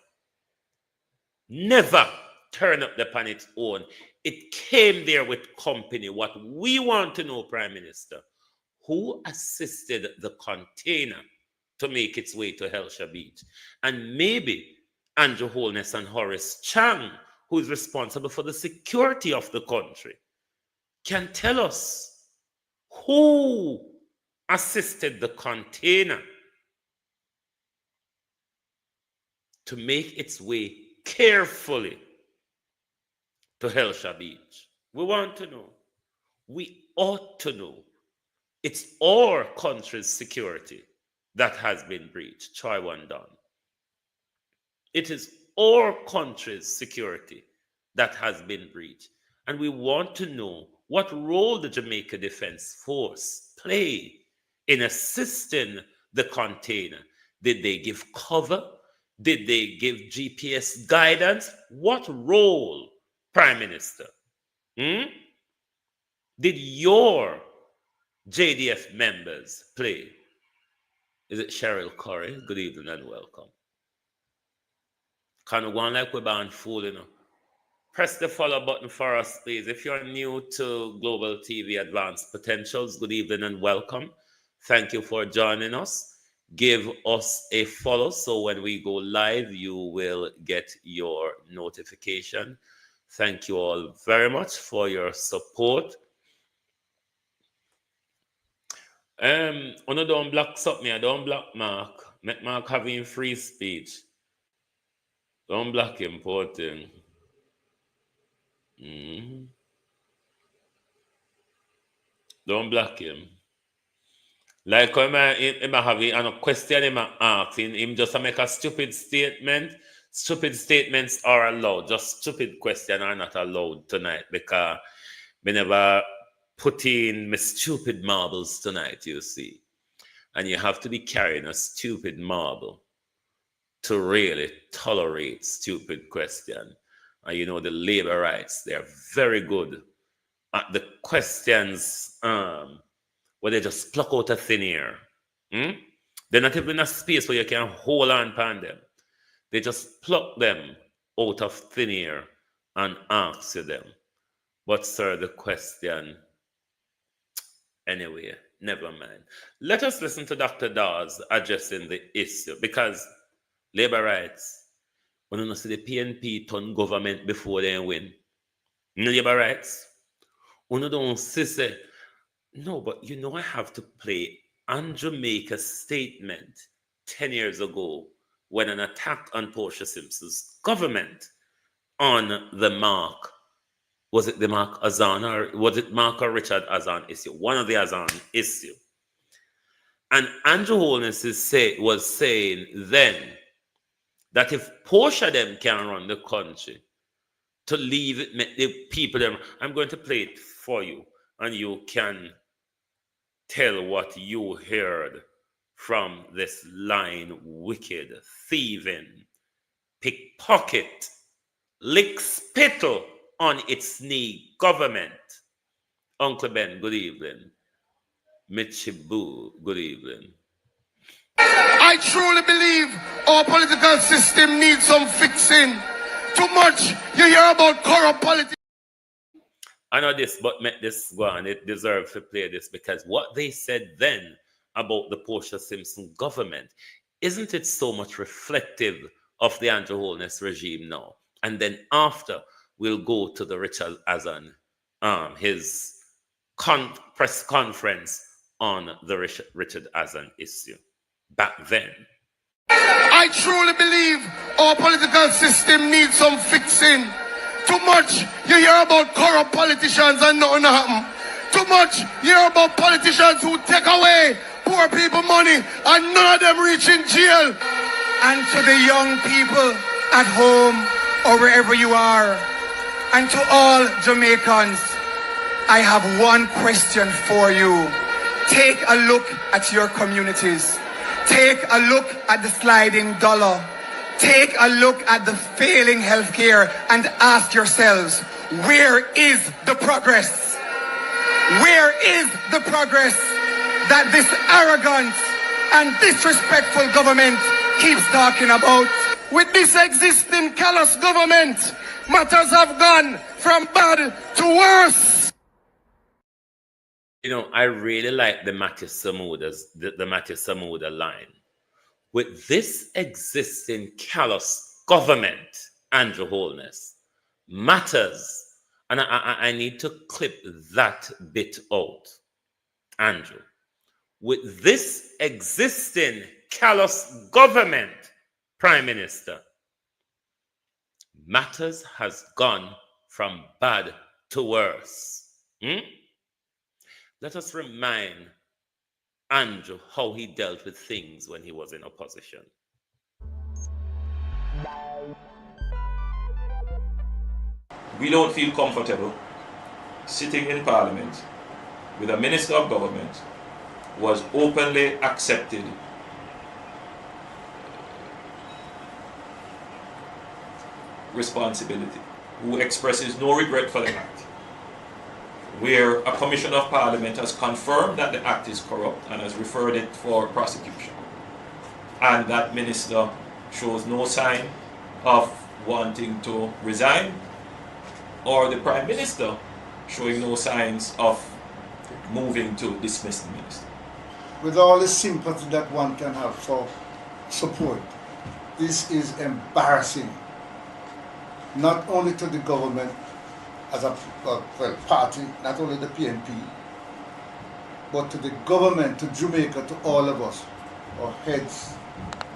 never turn up upon its own. It came there with company. What we want to know, Prime Minister, who assisted the container to make its way to Helsha Beach? And maybe Andrew Holness and Horace Chang, who is responsible for the security of the country, can tell us who assisted the container to make its way carefully to Helsha Beach. We want to know. We ought to know. It's our country's security that has been breached. Try one done. It is our country's security that has been breached. And we want to know what role the Jamaica Defense Force played in assisting the container. Did they give cover? Did they give GPS guidance? What role, Prime Minister, did your JDF members play? Is it Cheryl Curry? Good evening and welcome. Can we go on like we're born fool, Press the follow button for us, please. If you're new to Global TV Advanced Potentials, good evening and welcome. Thank you for joining us. Give us a follow so when we go live, you will get your notification. Thank you all very much for your support. Don't block something. I don't block Mark. Make Mark having free speech. Don't block him, poor thing. Don't block him. Like when him having a question him asking him just to make a stupid statement. Stupid statements are allowed. Just stupid questions are not allowed tonight because we never put in my stupid marbles tonight, you see. And you have to be carrying a stupid marble to really tolerate stupid question. And the labor rights, they're very good at the questions where they just pluck out of thin air. They're not even in a space where you can hold on upon them. They just pluck them out of thin air and answer them. But sir, the question, anyway, never mind. Let us listen to Dr. Dawes addressing the issue because labor rights, when you see the PNP turn government before they win, labor rights, when you don't say, no, but I have to play Andrew Jamaica's statement 10 years ago when an attack on Portia Simpson's government on the Mark, was it the Mark Azan or was it Mark or Richard Azan issue? One of the Azan issue. And Andrew Holness was saying then that if Portia them can run the country, to leave it, the people them, I'm going to play it for you and you can tell what you heard from this lying, wicked, thieving, pickpocket, lick spittle on its knee government. Uncle Ben, good evening. Michibu, good evening. I truly believe our political system needs some fixing. Too much you hear about corrupt politics. I know this, but let this go on. It deserves to play this because what they said then about the Portia Simpson government, isn't it so much reflective of the Andrew Holness regime now? And then after, we'll go to the Richard Azan, his press conference on the Richard Azan issue. Back then, I truly believe our political system needs some fixing. Too much you hear about corrupt politicians and nothing happen. Too much you hear about politicians who take away poor people money and none of them reach in jail. And to the young people at home or wherever you are, and to all Jamaicans, I have one question for you. Take a look at your communities. Take a look at the sliding dollar. Take a look at the failing healthcare and ask yourselves, where is the progress? Where is the progress that this arrogant and disrespectful government keeps talking about? With this existing callous government, matters have gone from bad to worse. You know, I really like the Matthew Samuda line. With this existing callous government, Andrew Holness, matters, and I need to clip that bit out, Andrew. With this existing callous government, Prime Minister, matters has gone from bad to worse. Let us remind Andrew how he dealt with things when he was in opposition. We don't feel comfortable sitting in Parliament with a Minister of Government who has openly accepted responsibility, who expresses no regret for the act, where a Commissioner of Parliament has confirmed that the act is corrupt and has referred it for prosecution. And that minister shows no sign of wanting to resign, or the Prime Minister showing no signs of moving to dismiss the minister. With all the sympathy that one can have for support, this is embarrassing, not only to the government as a party, not only the PNP, but to the government, to Jamaica, to all of us. Our heads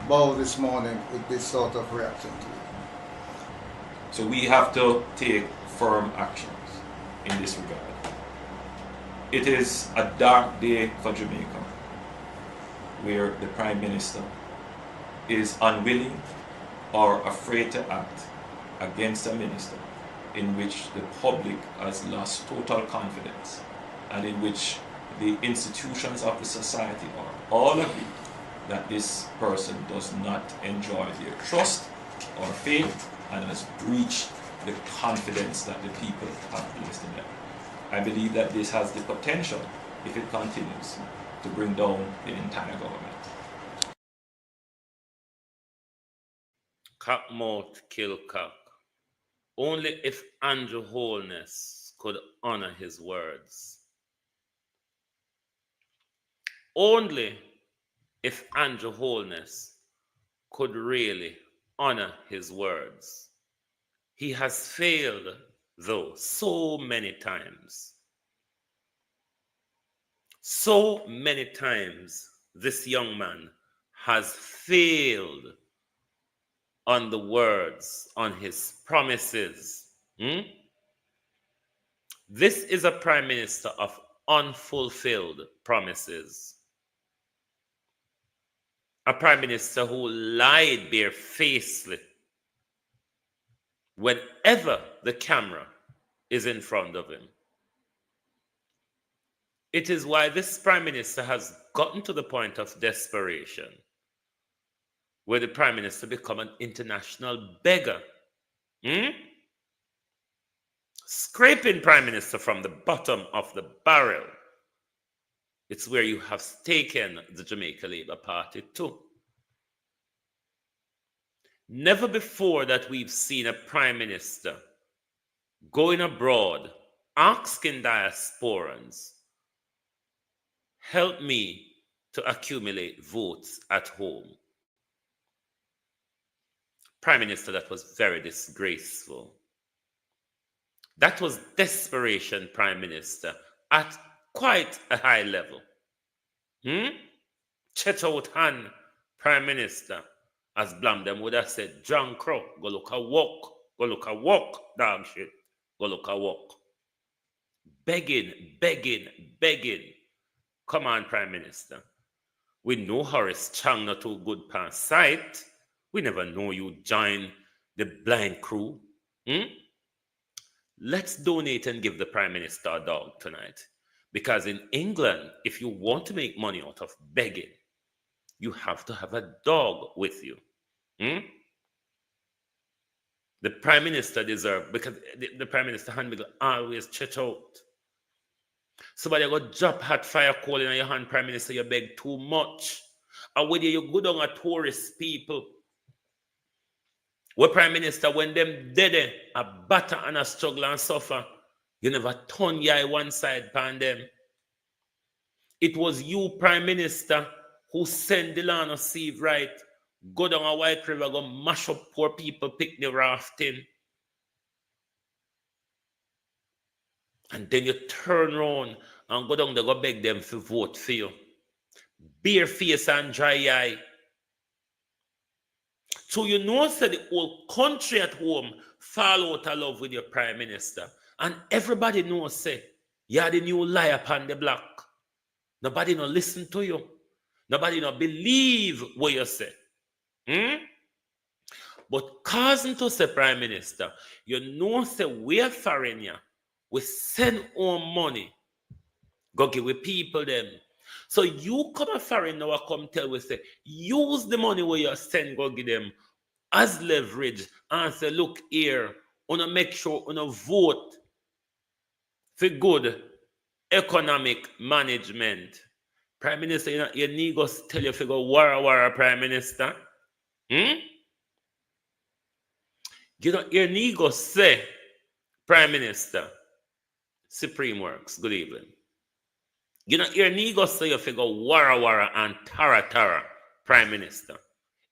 bow this morning with this sort of reaction to it. So we have to take firm actions in this regard. It is a dark day for Jamaica, where the Prime Minister is unwilling or afraid to act against a minister in which the public has lost total confidence and in which the institutions of the society are all agree that this person does not enjoy their trust or faith and has breached the confidence that the people have placed in them. I believe that this has the potential, if it continues, to bring down the entire government. Cockmouth kill cock. Only if Andrew Holness could honor his words. Only if Andrew Holness could really honor his words. He has failed, though, so many times. So many times this young man has failed on the words, on his promises. This is a prime minister of unfulfilled promises. A prime minister who lied barefacedly whenever the camera is in front of him. It is why this prime minister has gotten to the point of desperation, where the prime minister become an international beggar. Scraping prime minister from the bottom of the barrel. It's where you have taken the Jamaica Labour Party to. Never before that we've seen a prime minister going abroad, asking diasporans, help me to accumulate votes at home. Prime Minister, that was very disgraceful. That was desperation, Prime Minister, at quite a high level. Chet out hand, Prime Minister, as Blamden would have said, John Crow, go look a walk, dog shit, go look a walk. Begging. Come on, Prime Minister. We know Horace Chang not too good past sight. We never know you join the blind crew. Let's donate and give the Prime Minister a dog tonight. Because in England, if you want to make money out of begging, you have to have a dog with you. The Prime Minister deserves, because the Prime Minister hand will always check out. Somebody got drop hot fire coal in your hand, Prime Minister, you beg too much. And whether you go down a tourist people, where Prime Minister, when them dead, a batter and a struggle and suffer, you never turn your eye one side pan them. It was you, Prime Minister, who sent Delano Steve Wright, go down a White River, go mash up poor people, pick the rafting. And then you turn around and go down there, go beg them to vote for you. Bare face and dry eye. So you know, say the whole country at home fall out of love with your Prime Minister. And everybody knows, say, you're the new lie upon the block. Nobody no listen to you. Nobody no believe what you say. But causing to say, Prime Minister, you know, say, we're foreign here. We send home money. Go give with people them. So you come a foreign now, come tell we say, use the money where you send, go give them as leverage and say, look here, wanna make sure wanna vote for good economic management. Prime Minister, you need to tell you if you go war, Prime Minister. You need to say, Prime Minister, Supreme Works, good evening. You need to say if you go war and tara, Prime Minister.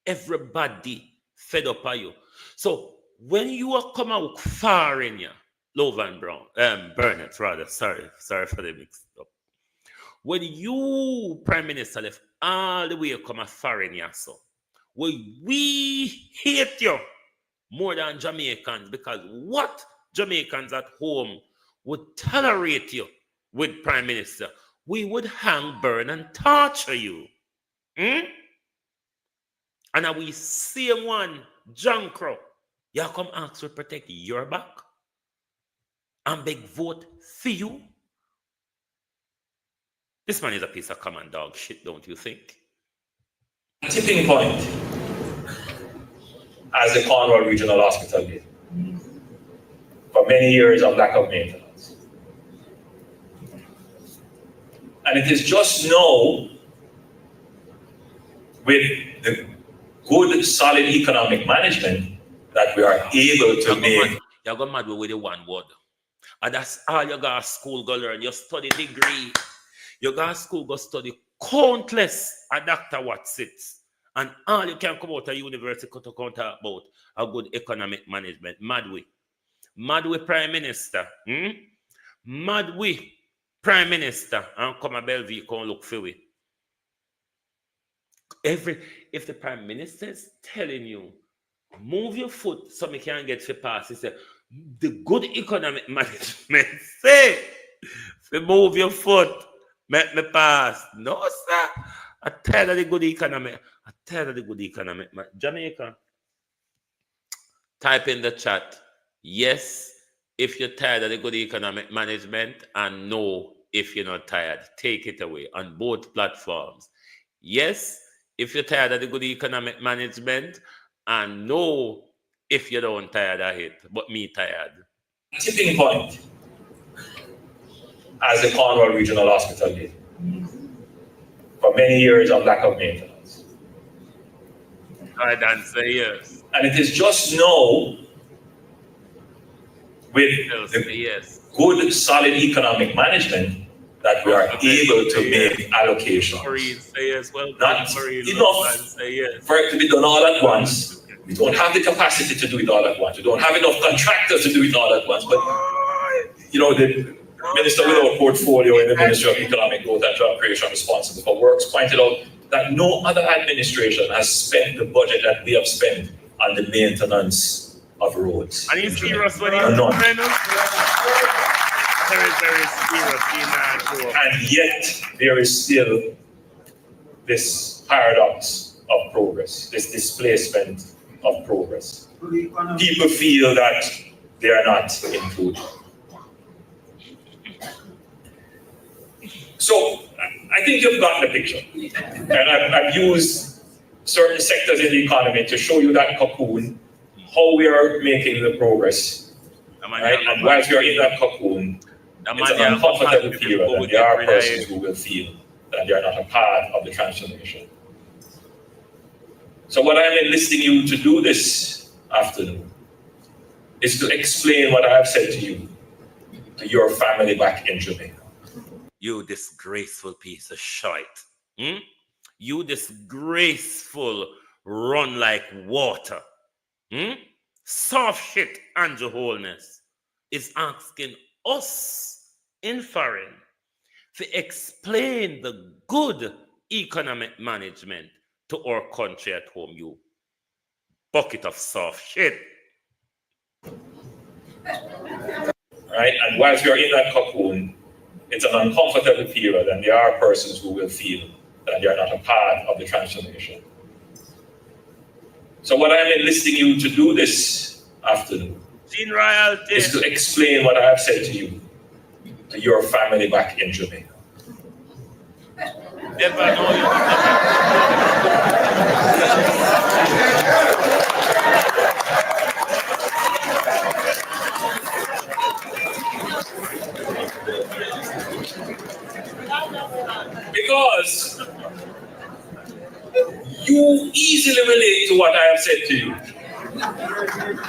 Everybody fed up on you. So when you are come out far in you, Love and Burnett, rather, sorry for the mix up. When you, Prime Minister, left all the way come a foreign here, so we hate you more than Jamaicans, because what Jamaicans at home would tolerate you with Prime Minister, we would hang, burn, and torture you. And we see one, John Crow, you come ask to protect your back and beg vote for you. This man is a piece of common dog shit, don't you think? Tipping point, as the Cornwall Regional Hospital did, for many years of lack of maintenance. And it is just now, with the good, solid economic management, that we are able to make. You go mad with the one word. And that's all you got to school go learn. You study degree. You go to school go study countless a Dr. Watsits. And all you can come out of university to talk about a good economic management. Mad we Prime Minister. Mad we Prime Minister. And come a Bellevue, come look for we. If the Prime Minister is telling you, move your foot so me can get your pass, he said, the good economic management say, move your foot, make me pass. No, sir. I tell you the good economic. Jamaica, type in the chat, yes, if you're tired of the good economic management, and no, if you're not tired. Take it away on both platforms. Yes, if you're tired of the good economic management, and no, if you don't tired of it, but me tired. Tipping point, as the Cornwall Regional Hospital did, for many years of lack of maintenance. I don't say yes. And it is just now, with the Yes. good, solid economic management, that we are able to make allocations. Maureen say yes. Well, Not Maureen, enough say yes. for it to be done all at once. We don't have the capacity to do it all at once. We don't have enough contractors to do it all at once. But, you know, the minister without portfolio in the Ministry of Economic Growth and Job Creation responsible for works pointed out that no other administration has spent the budget that we have spent on the maintenance of roads. And he's serious when he's very, very serious. And yet, there is still this paradox of progress, this displacement of progress. People feel that they are not included. So, I think you've gotten the picture. And I've used certain sectors in the economy to show you that cocoon, how we are making the progress. Right? And whilst we are in that cocoon, it's an uncomfortable period, and there are persons who will feel that they are not a part of the transformation. So what I'm enlisting you to do this afternoon is to explain what I have said to you, to your family back in Jamaica. You disgraceful piece of shite. You disgraceful run like water. Soft shit, Andrew Holness is asking us in foreign to explain the good economic management to our country at home, you bucket of soft shit. Right? And whilst we are in that cocoon, it's an uncomfortable period, and there are persons who will feel that they are not a part of the transformation. So what I'm enlisting you to do this afternoon is to explain what I have said to you, to your family back in Jamaica. Because you easily relate to what I have said to you.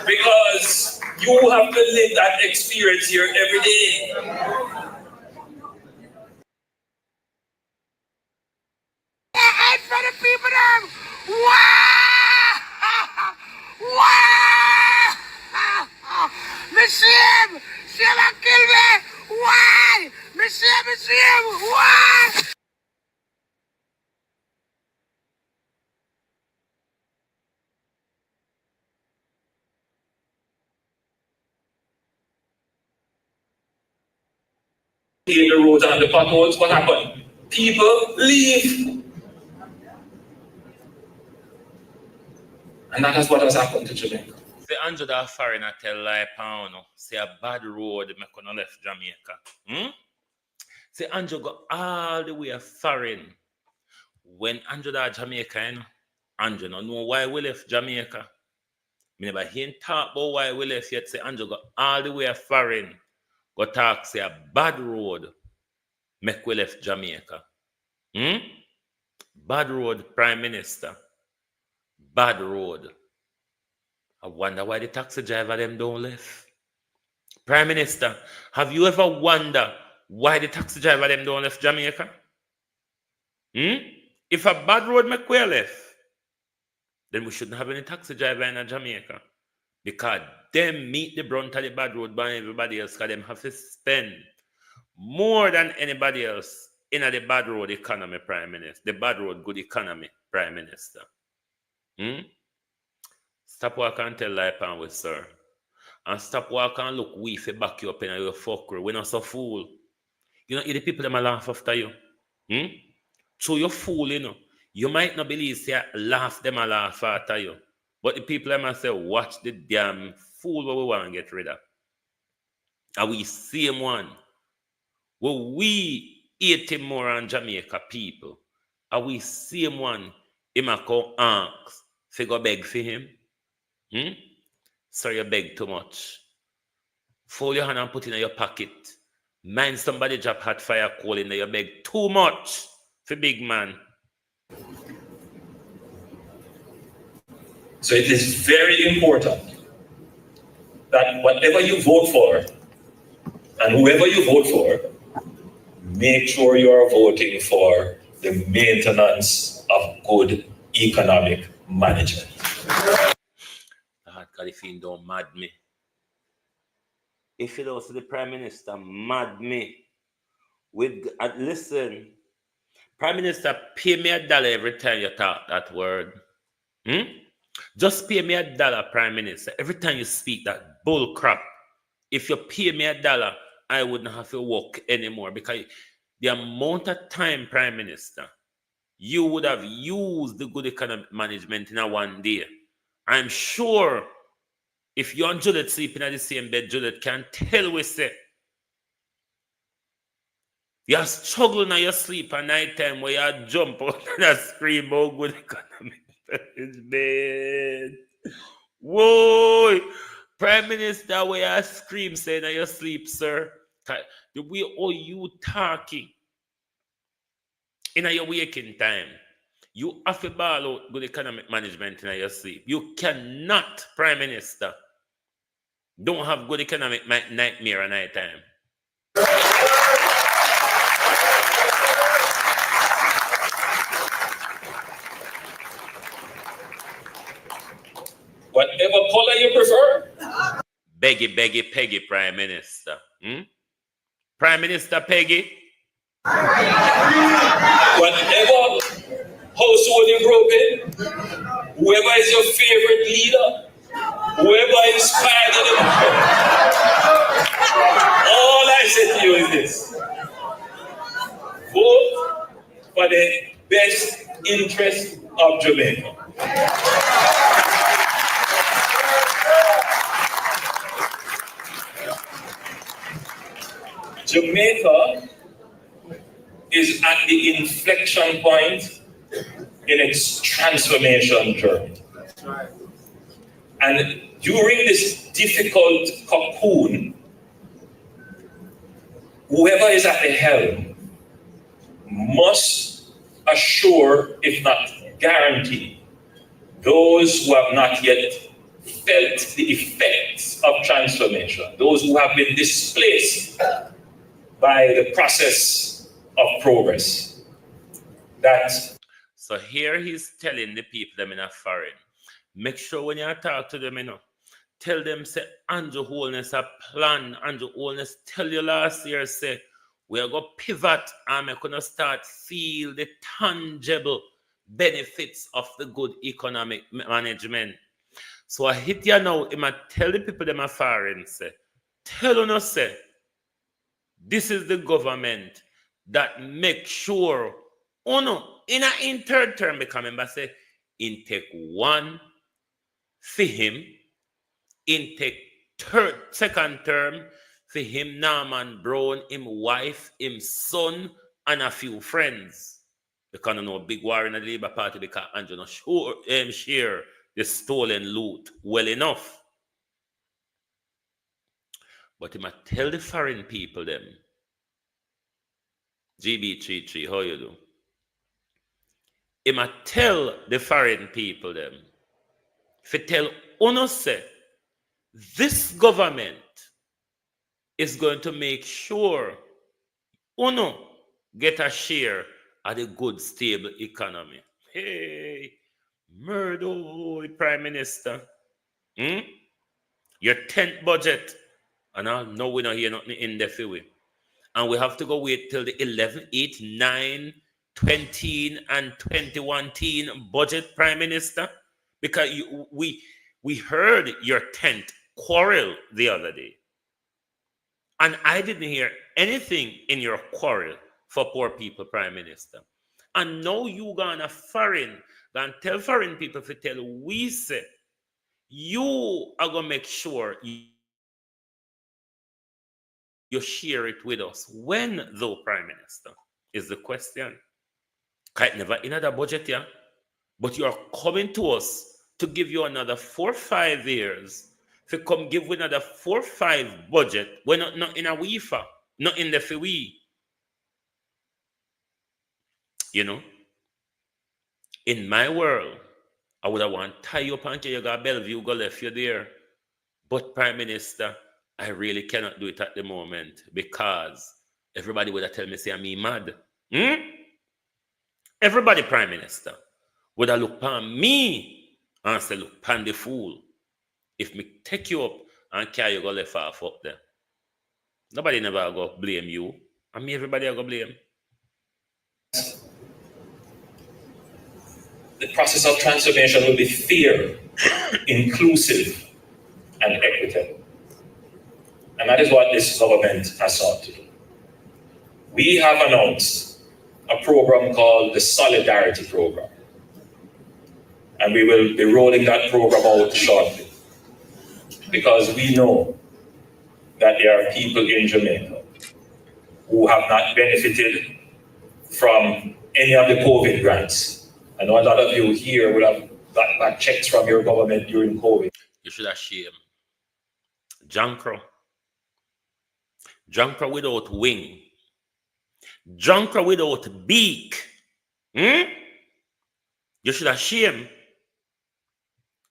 Because you have to live that experience here every day. And for the people them, wow! Wow! Me see him! See him kill me! Why? Me see him! Why? In the roads and the potholes, what happened? People leave. And that is what has happened to Jamaica. Say Angela foreigner tell lie pound, say a bad road make on left Jamaica. Say Angela go all the way foreign. When Angela Jamaica, Angela know why we left Jamaica. Me never hear talk about why we left yet. Say Angela go all the way foreign. Go talk say a bad road make we left Jamaica. Bad road, Prime Minister. Bad road. I wonder why the taxi driver them don't left. Prime Minister, have you ever wondered why the taxi driver them don't left Jamaica? If a bad road make we left, then we shouldn't have any taxi driver in Jamaica. Because them meet the brunt of the bad road by everybody else, because them have to spend more than anybody else in the bad road economy, Prime Minister. The bad road good economy, Prime Minister. Stop walking and tell lie pan with, sir. And stop walking and look we fi back you up in your fuckery. We're not so fool. You know, the people them a laugh after you. So you're fool, you know. You might not believe say laugh them a laugh after you. But the people them a say, watch the damn fool what we want to get rid of. And we same one. Well, we 80 more on Jamaica people. And we same one him a come ask fi go beg for him. So you beg too much. Fold your hand and put it in your pocket. Mind somebody drop hot fire coal in there, you beg too much for big man. So it is very important that whatever you vote for and whoever you vote for, make sure you are voting for the maintenance of good economic management. God, if you don't mad me. If you don't see the Prime Minister mad me. Listen, Prime Minister, pay me $1 every time you talk that word. Just pay me $1, Prime Minister, every time you speak that bull crap. If you pay me $1, I wouldn't have to work anymore, because the amount of time, Prime Minister, you would have used the good economic management in a one day. I'm sure if you and Juliet sleeping at the same bed, Juliet can tell we say you're struggling in your sleep at night time where you jump out and scream about good economic management. Whoa, Prime Minister, where you scream saying in your sleep, sir. The way all you talking in your waking time, you have to ball out good economic management in your sleep. You cannot, Prime Minister, don't have good economic nightmare at night time. Whatever color you prefer. Beggy, Peggy, Prime Minister. Prime Minister Peggy. Whatever household you grew up in, whoever is your favorite leader, whoever inspired you, all I say to you is this: vote for the best interest of Jamaica. Jamaica is at the inflection point in its transformation journey. And during this difficult cocoon, whoever is at the helm must assure, if not guarantee, those who have not yet felt the effects of transformation, those who have been displaced by the process of progress. So here he's telling the people them in a foreign, make sure when you talk to them, tell them, say, Andrew Holness a plan. Andrew Holness tell you last year, say, we are going to pivot and we're going to start feel the tangible benefits of the good economic management. So I hit you now, I tell the people them a foreign, say, tell us, say, this is the government that make sure, in third term, become member, say, in take one for him, in take second term for him, Norman Brown, him wife, him son, and a few friends. Because no big war in the Labour Party because Andrew no share the stolen loot well enough. But he might tell the foreign people them, GB33, how you do? He might tell the foreign people them, if you tell Uno say, this government is going to make sure Uno get a share of the good, stable economy. Hey, murder, Prime Minister. Your 10th budget. And I know we don't hear nothing in the field. And we have to go wait till the 11, 8, 9, 20, and 21 budget, Prime Minister. Because we heard your 10th quarrel the other day. And I didn't hear anything in your quarrel for poor people, Prime Minister. And now you gonna tell foreign people to tell we say, you are gonna make sure you share it with us. When, though, Prime Minister, is the question. Quite never in the budget, yeah? But you are coming to us to give you another 4 or 5 years. If you come give we another 4 or 5 budget, we're not in a WIFA, not in the FIWI. In my world, I would have want to tie you up and you got Bellevue, go left you there. But Prime Minister, I really cannot do it at the moment because everybody would have tell me, say, I'm me mad. Everybody, Prime Minister, would have look upon me and say, look, pan the fool. If me take you up and carry you go left off up there. Nobody never go blame you. And me, everybody go blame. The process of transformation will be fair, inclusive, and equitable. And that is what this government has sought to do. We have announced a program called the Solidarity Program. And we will be rolling that program out shortly. Because we know that there are people in Jamaica who have not benefited from any of the COVID grants. I know a lot of you here would have got back checks from your government during COVID. You should have shame. Jankro. Jankro without wing. Jankro without beak. You should have shame.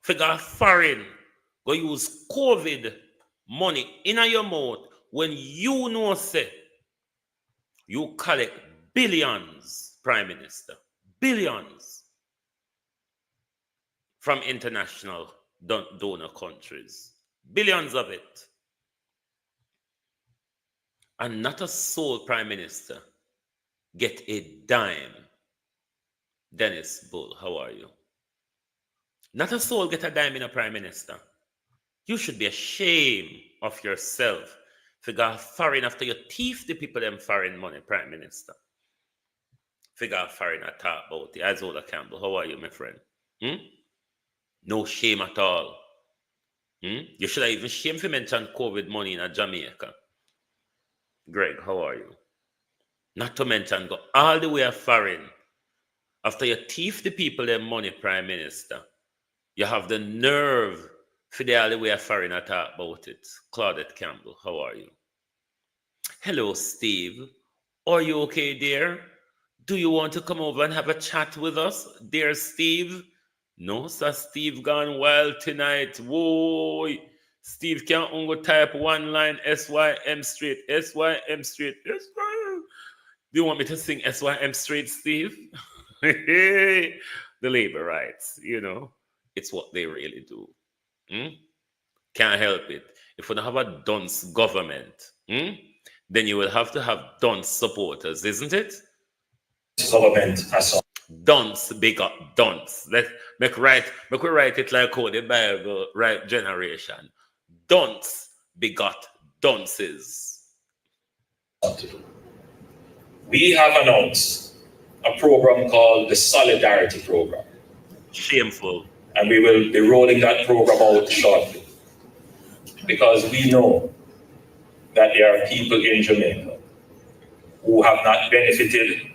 Figure foreign. Go use COVID money in your mouth when you know say you collect billions, Prime Minister. Billions from international donor countries. Billions of it. And not a soul, Prime Minister, get a dime. Dennis Bull, how are you? Not a soul get a dime in a Prime Minister. You should be ashamed of yourself. Figure foreign after you thief the people them foreign money, Prime Minister. Figure foreign I talk about it. Isola Campbell, how are you, my friend? No shame at all. You should have even shame to mention COVID money in Jamaica. Greg, how are you? Not to mention go all the way a foreign. After you thief the people their money, Prime Minister, you have the nerve for the all the way a foreign I talk about it. Claudette Campbell, how are you? Hello, Steve. Are you okay, dear? Do you want to come over and have a chat with us, dear Steve? No, sir, Steve gone wild tonight. Whoa, Steve can't only type one line, SYM Street, SYM Street, SYM. Do you want me to sing SYM Street, Steve? The labor rights, you know, it's what they really do. Can't help it. If we don't have a dunce government, then you will have to have dunce supporters, isn't it? Government has dunce, big up dunce. Let's make we write it like how the Bible right generation. Dunce begot dunces. We have announced a program called the Solidarity Program. Shameful. And we will be rolling that program out shortly. Because we know that there are people in Jamaica who have not benefited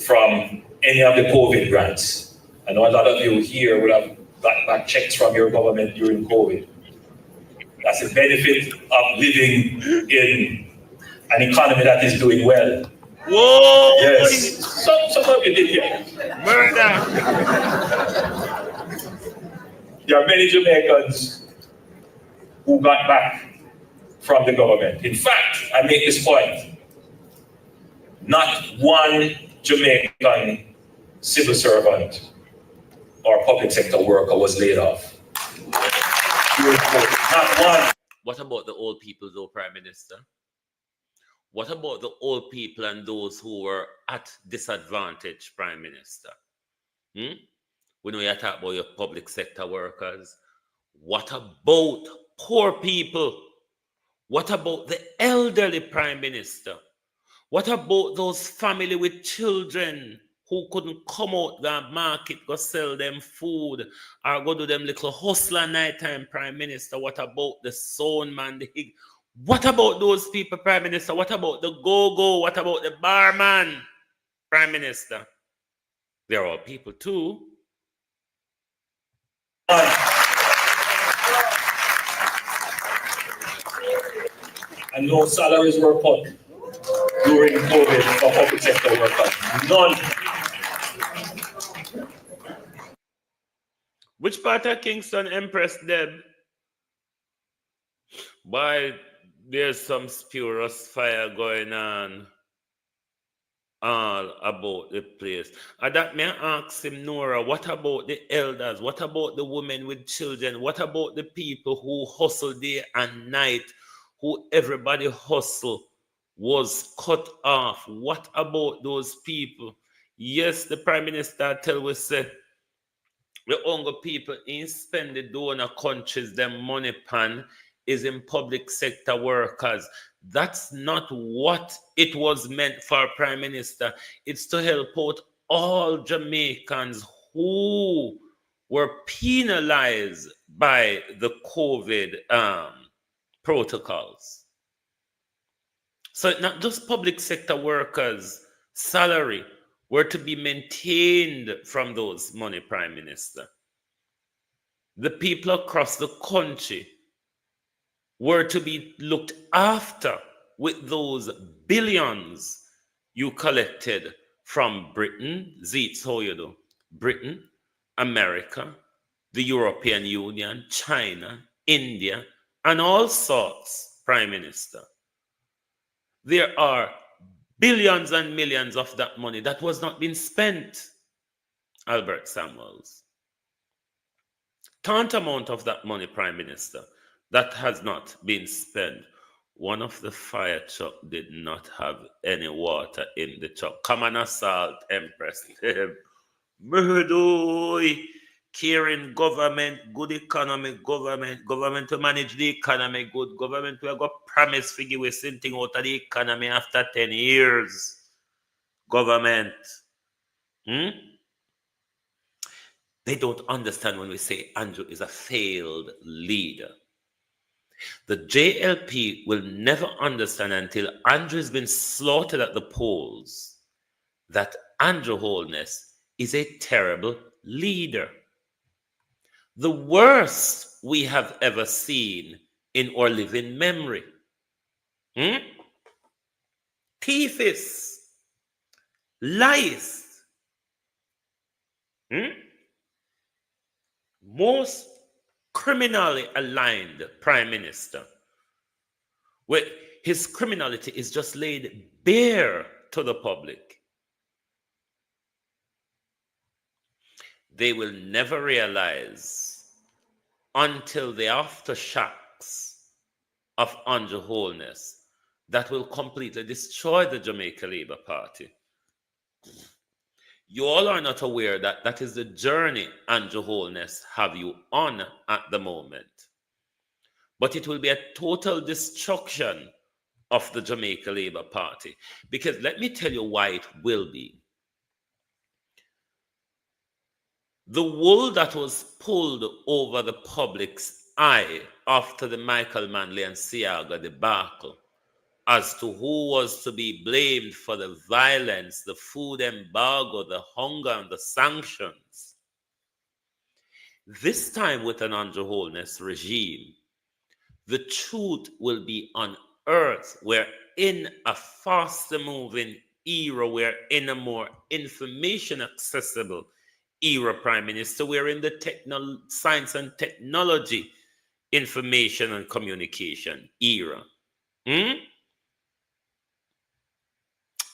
from any of the COVID grants. I know a lot of you here would have got back checks from your government during COVID. That's the benefit of living in an economy that is doing well. Whoa! Yes. Some of you did hear. Murder! There are many Jamaicans who got back from the government. In fact, I make this point. Not one Jamaican civil servant or public sector worker was laid off. Not one. What about the old people though, Prime Minister? What about the old people and those who were at disadvantage, Prime Minister? When we talk about your public sector workers, what about poor people? What about the elderly, Prime Minister? What about those family with children who couldn't come out the market, go sell them food, or go do them little hustler nighttime, Prime Minister? What about the sound man, the hig? What about those people, Prime Minister? What about the go-go? What about the barman, Prime Minister? They're all people too. And no salaries were cut during COVID for public sector workers. None. Which part of Kingston, Empress Deb? Why there's some spurious fire going on all about the place. And that may I ask him, Nora, what about the elders? What about the women with children? What about the people who hustle day and night, who everybody hustle was cut off? What about those people? Yes, the Prime Minister tell us say the younger people in spend the donor countries them money pan is in public sector workers. That's not what it was meant for, Prime Minister. It's to help out all Jamaicans who were penalized by the COVID protocols. So not just public sector workers' salary were to be maintained from those money, Prime Minister. The people across the country were to be looked after with those billions you collected from Britain, Zeets, how you do? Britain, America, the European Union, China, India, and all sorts, Prime Minister. There are billions and millions of that money that was not being spent, Albert Samuels. Tantamount of that money, Prime Minister, that has not been spent. One of the fire truck did not have any water in the truck. Come and assault, Empress. Murdoy, caring government, good economic government to manage the economy, good government we got promise figure we something out of the economy after 10 years. Government. They don't understand when we say Andrew is a failed leader. The JLP will never understand until Andrew has been slaughtered at the polls that Andrew Holness is a terrible leader. The worst we have ever seen in our living memory. Thieves, lies. Most criminally aligned Prime Minister, where his criminality is just laid bare to the public. They will never realize until the aftershocks of Andrew Holness that will completely destroy the Jamaica Labour Party. You all are not aware that that is the journey Andrew Holness have you on at the moment. But it will be a total destruction of the Jamaica Labour Party. Because let me tell you why it will be. The wool that was pulled over the public's eye after the Michael Manley and Siaga debacle as to who was to be blamed for the violence, the food embargo, the hunger, and the sanctions. This time with an Andrew Holness regime, the truth will be unearthed. We're in a faster moving era. We're in a more information accessible era, Prime Minister. We're in the science and technology, information and communication era.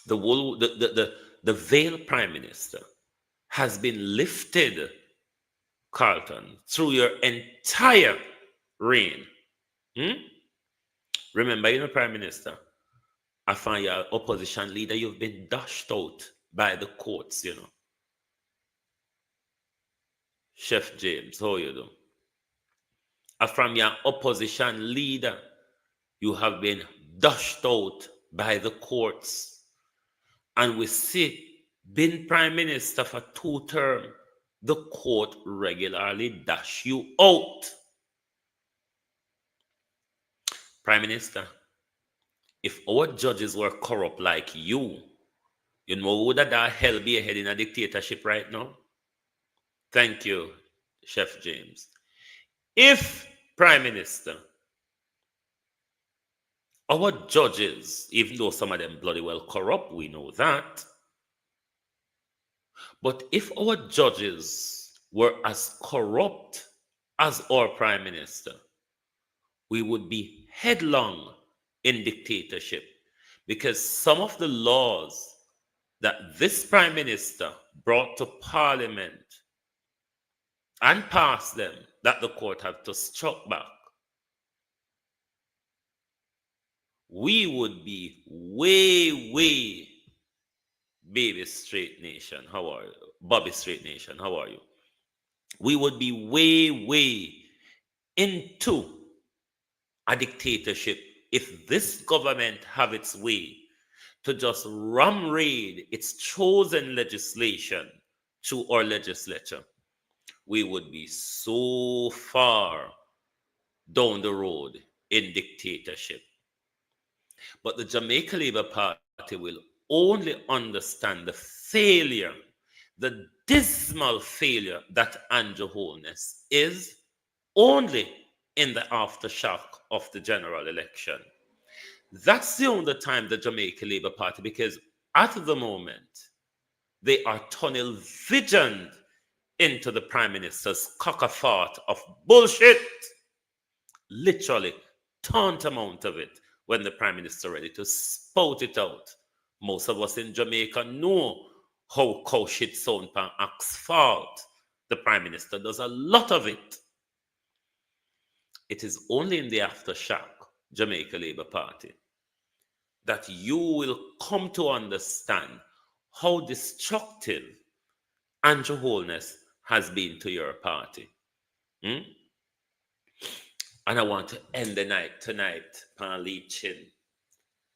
The veil, Prime Minister, has been lifted, Carlton, through your entire reign. Remember, Prime Minister, I find your opposition leader, you've been dashed out by the courts, Chef James, how you do? From your opposition leader, you have been dashed out by the courts. And we see, being Prime Minister for 2 terms, the court regularly dash you out. Prime Minister, if our judges were corrupt like you would that hell be ahead in a dictatorship right now? Thank you, Chef James. If, Prime Minister, our judges, even though some of them bloody well corrupt, we know that. But if our judges were as corrupt as our prime minister, we would be headlong in dictatorship, because some of the laws that this prime minister brought to parliament and passed them, that the court had to struck back, we would be way baby straight nation. How are you? Bobby Straight Nation, how are you? We would be way into a dictatorship if this government have its way to just ram raid its chosen legislation to our legislature. We would be so far down the road in dictatorship. But the Jamaica Labour Party will only understand the failure, the dismal failure that Andrew Holness is, only in the aftershock of the general election. That's the only time the Jamaica Labour Party, because at the moment, they are tunnel visioned into the Prime Minister's cockafart of bullshit. Literally, tantamount of it when the Prime Minister ready to spout it out. Most of us in Jamaica know how cow shit sound pan axe fault. The Prime Minister does a lot of it. It is only in the aftershock, Jamaica Labour Party, that you will come to understand how destructive Andrew Holness has been to your party. And I want to end the night tonight, pan leeching,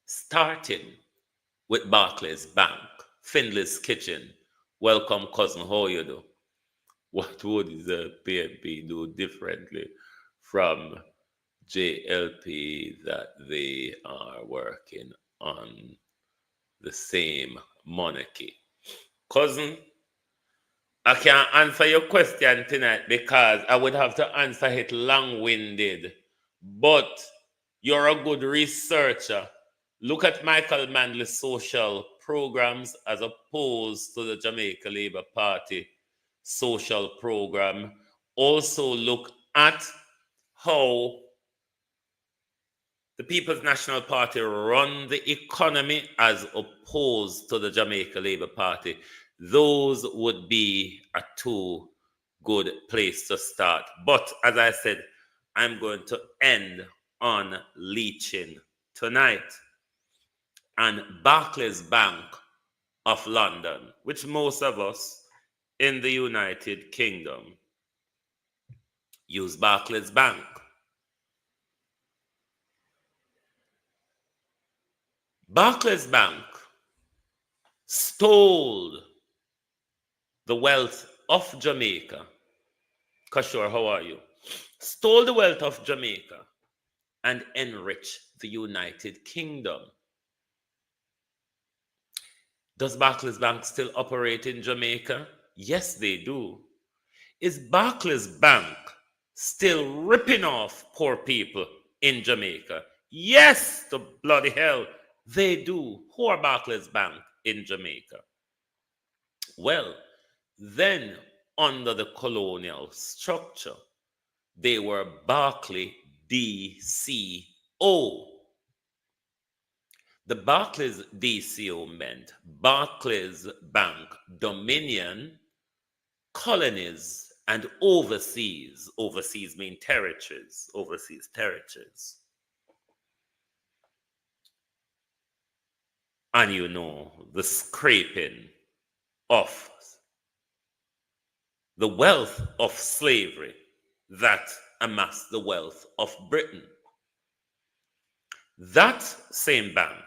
starting with Barclays Bank, Findlay's Kitchen. Welcome, cousin. How you do? What would the PNP do differently from JLP that they are working on the same monarchy? Cousin, I can't answer your question tonight because I would have to answer it long-winded. But you're a good researcher. Look at Michael Manley's social programs as opposed to the Jamaica Labour Party social program. Also look at how the People's National Party run the economy as opposed to the Jamaica Labour Party. Those would be a two good place to start. But as I said, I'm going to end on leeching tonight. And Barclays Bank of London, which most of us in the United Kingdom use Barclays Bank. Barclays Bank stole the wealth of Jamaica. Kashore, how are you? Stole the wealth of Jamaica and enriched the United Kingdom. Does Barclays Bank still operate in Jamaica? Yes, they do. Is Barclays Bank still ripping off poor people in Jamaica? Yes, the bloody hell, they do. Who are Barclays Bank in Jamaica? Well, then under the colonial structure, they were Barclay DCO. The Barclays DCO meant Barclays Bank Dominion, colonies, and overseas. Overseas mean territories, overseas territories. And you know, the scraping of the wealth of slavery that amassed the wealth of Britain. That same bank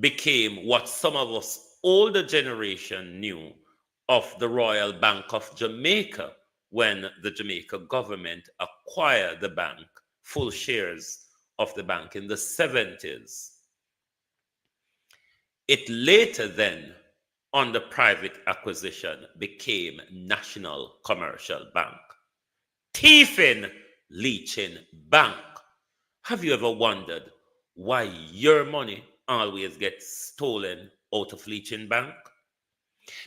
became what some of us older generation knew of the Royal Bank of Jamaica when the Jamaica government acquired the bank, full shares of the bank in the 70s. It later then, under private acquisition, became National Commercial Bank. Thieving, leeching bank. Have you ever wondered why your money always gets stolen out of leeching bank?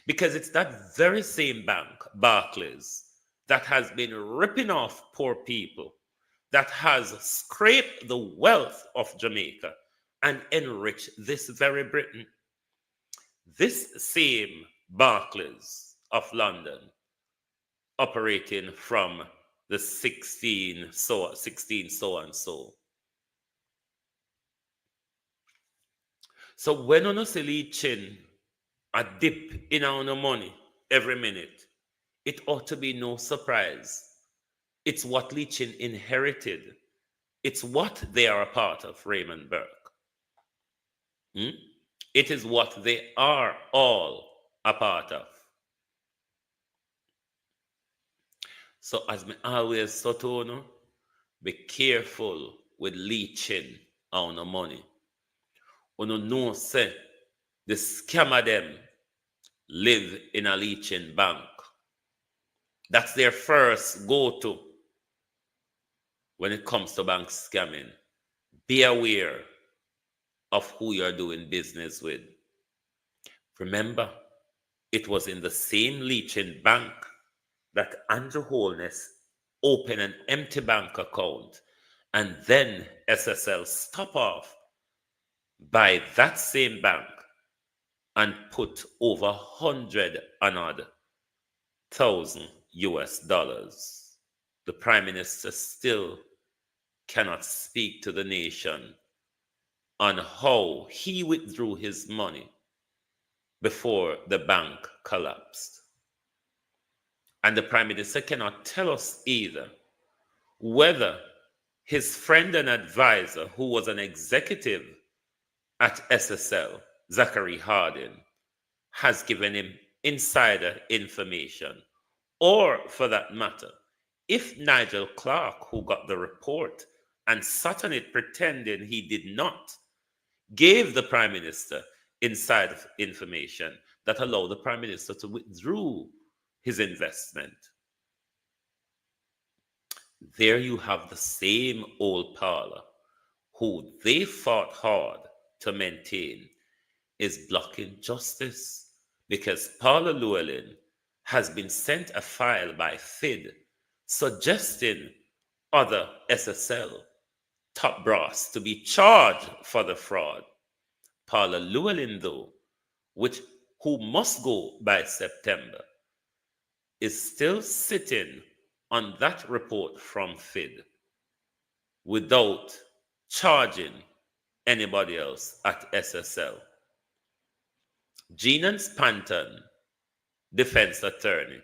Because it's that very same bank, Barclays, that has been ripping off poor people, that has scraped the wealth of Jamaica and enriched this very Britain. This same Barclays of London, operating from the 16 so and so. So when on us leeching a dip in our money every minute, it ought to be no surprise. It's what leeching inherited. It's what they are a part of, Raymond Burke. It is what they are all a part of. So as me always sotono, be careful with leeching on the money. Uno know say the scammer them live in a leeching bank. That's their first go-to when it comes to bank scamming. Be aware of who you're doing business with. Remember, it was in the same leeching bank that Andrew Holness opened an empty bank account, and then SSL stopped off by that same bank and put over 100,000 US dollars. The Prime Minister still cannot speak to the nation on how he withdrew his money before the bank collapsed. And the Prime Minister cannot tell us either whether his friend and advisor, who was an executive at SSL, Zachary Harding, has given him insider information, or for that matter, if Nigel Clark, who got the report and sat on it pretending he did not, gave the Prime Minister insider information that allowed the Prime Minister to withdraw his investment. There you have the same old parlor who they fought hard to maintain is blocking justice, because Paula Llewellyn has been sent a file by FID suggesting other SSL top brass to be charged for the fraud. Paula Llewellyn, though, who must go by September, is still sitting on that report from FID without charging anybody else at SSL. Jean Spanton, defense attorney,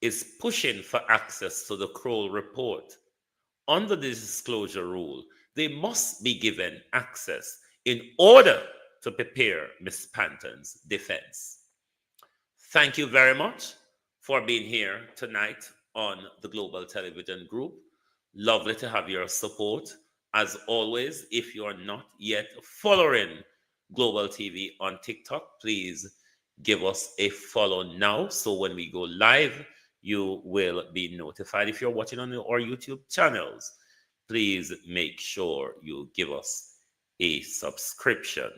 is pushing for access to the Kroll report. Under the disclosure rule, they must be given access in order to prepare Ms. Spanton's defense. Thank you very much for being here tonight on the Global Television Group. Lovely to have your support. As always, if you are not yet following Global TV on TikTok, please give us a follow now, so when we go live, you will be notified. If you're watching on our YouTube channels, please make sure you give us a subscription.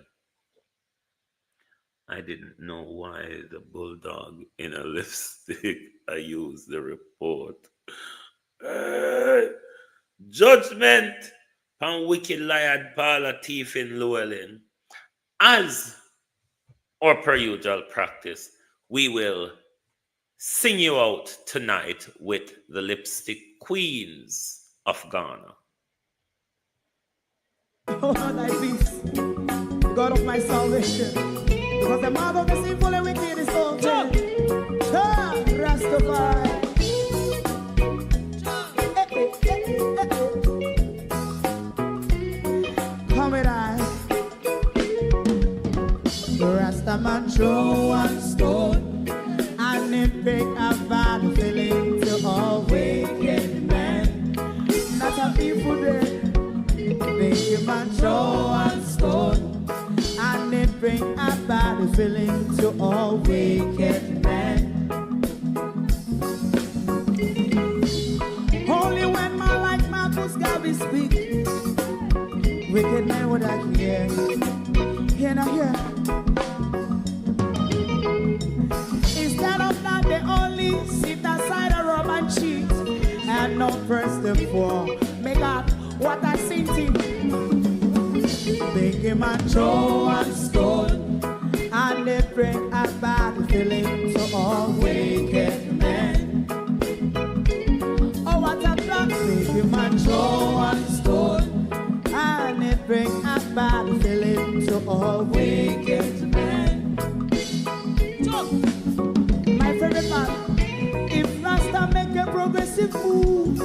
I didn't know why the bulldog in a lipstick. I used the report. Judgment on wicked liar Paula Tiefin Llewellyn. As or per usual practice, we will sing you out tonight with the Lipstick Queens of Ghana. Oh, thy peace, the God of my salvation. Because the mouth of the sinful and wicked is open. Rastafari. Come with I. Rastaman throw one stone, and it break a bad feeling to all wicked men. Not a people there. Make a man throw one stone, and it bring a bad feeling to all wicked men. Only when man like Marcus Garvey speak, wicked men would I hear. Hear now hear. and not first of all. Make up what I sing to you. Big him and throw and stone, and they bring a bad feeling to all wicked men. Oh, what a block! Big him and throw and stone, and they bring a bad feeling to all wicked men. My favorite man, if Rasta make a progressive move,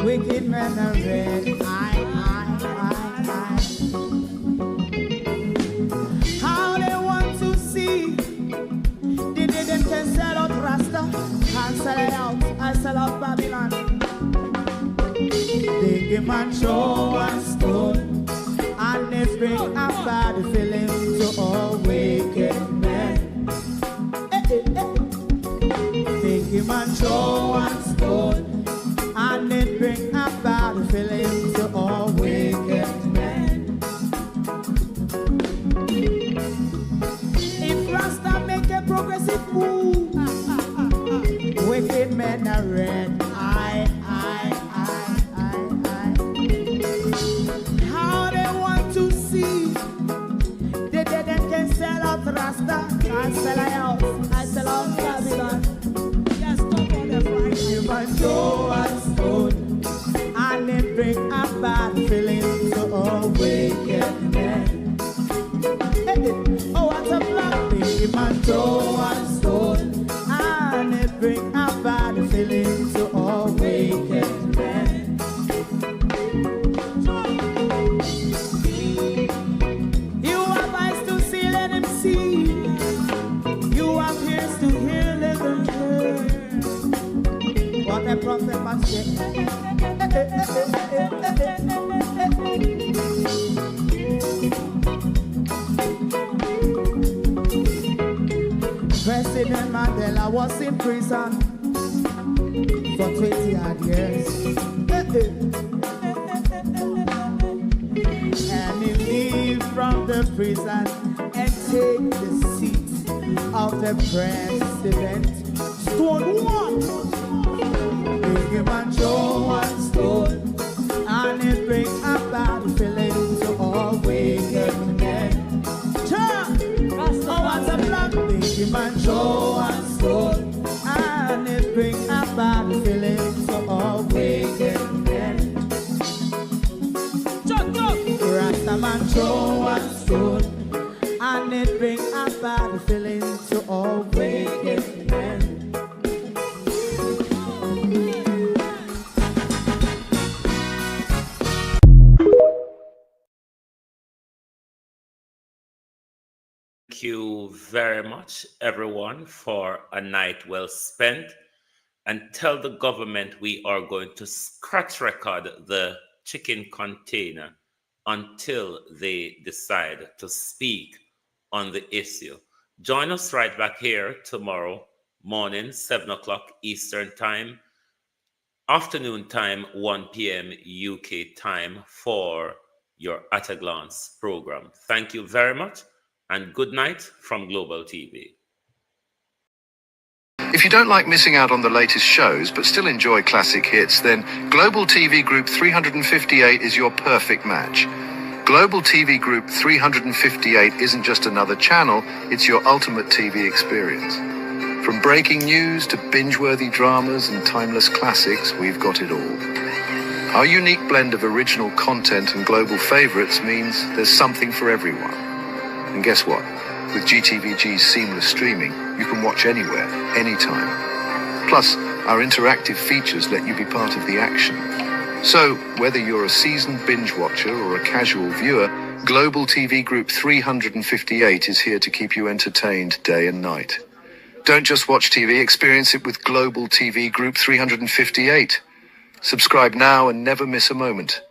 wicked men are red. How they want to see the day them can sell out Rasta and sell it out and sell out Babylon. They give man show and stone, and they bring a bad feeling to all wicked men. They give man show and stone, and they bring a bad feeling to all wicked men. If Rasta make a progressive move, wicked men are red. How they want to see the dead and can sell out Rasta and sell out, I sell out Babylon. Just stop on the Friday. Give a show and stone, and they bring a bad feeling to all wicked men. Oh, what a black big man, throw and stone, and they bring a bad feeling to all wicked men. You have eyes to see, let them see. You have ears to hear, let them hear. What a prophet must say. President Mandela was in prison for 20 odd years. And he leave from the prison and take the seat of the president. Stone one. Big him and show and stone, and it bring a bad feeling to all wicked men. Oh, what's a black big him and show and stone, and it bring a bad feeling to all wicked men. Rasta man show and stone, and it bring a bad feeling to all wicked men. Thank you very much, everyone, for a night well spent. And tell the government we are going to scratch record the chicken container until they decide to speak on the issue. Join us right back here tomorrow morning, 7 o'clock Eastern Time, afternoon time, 1 p.m. UK time for your At a Glance program. Thank you very much, and good night from Global TV. If you don't like missing out on the latest shows but still enjoy classic hits, then Global TV Group 358 is your perfect match. Global TV Group 358 isn't just another channel, it's your ultimate TV experience. From breaking news to binge-worthy dramas and timeless classics, we've got it all. Our unique blend of original content and global favorites means there's something for everyone. And guess what? With GTVG's seamless streaming, you can watch anywhere, anytime. Plus, our interactive features let you be part of the action. So, whether you're a seasoned binge watcher or a casual viewer, Global TV Group 358 is here to keep you entertained day and night. Don't just watch TV, experience it with Global TV Group 358. Subscribe now and never miss a moment.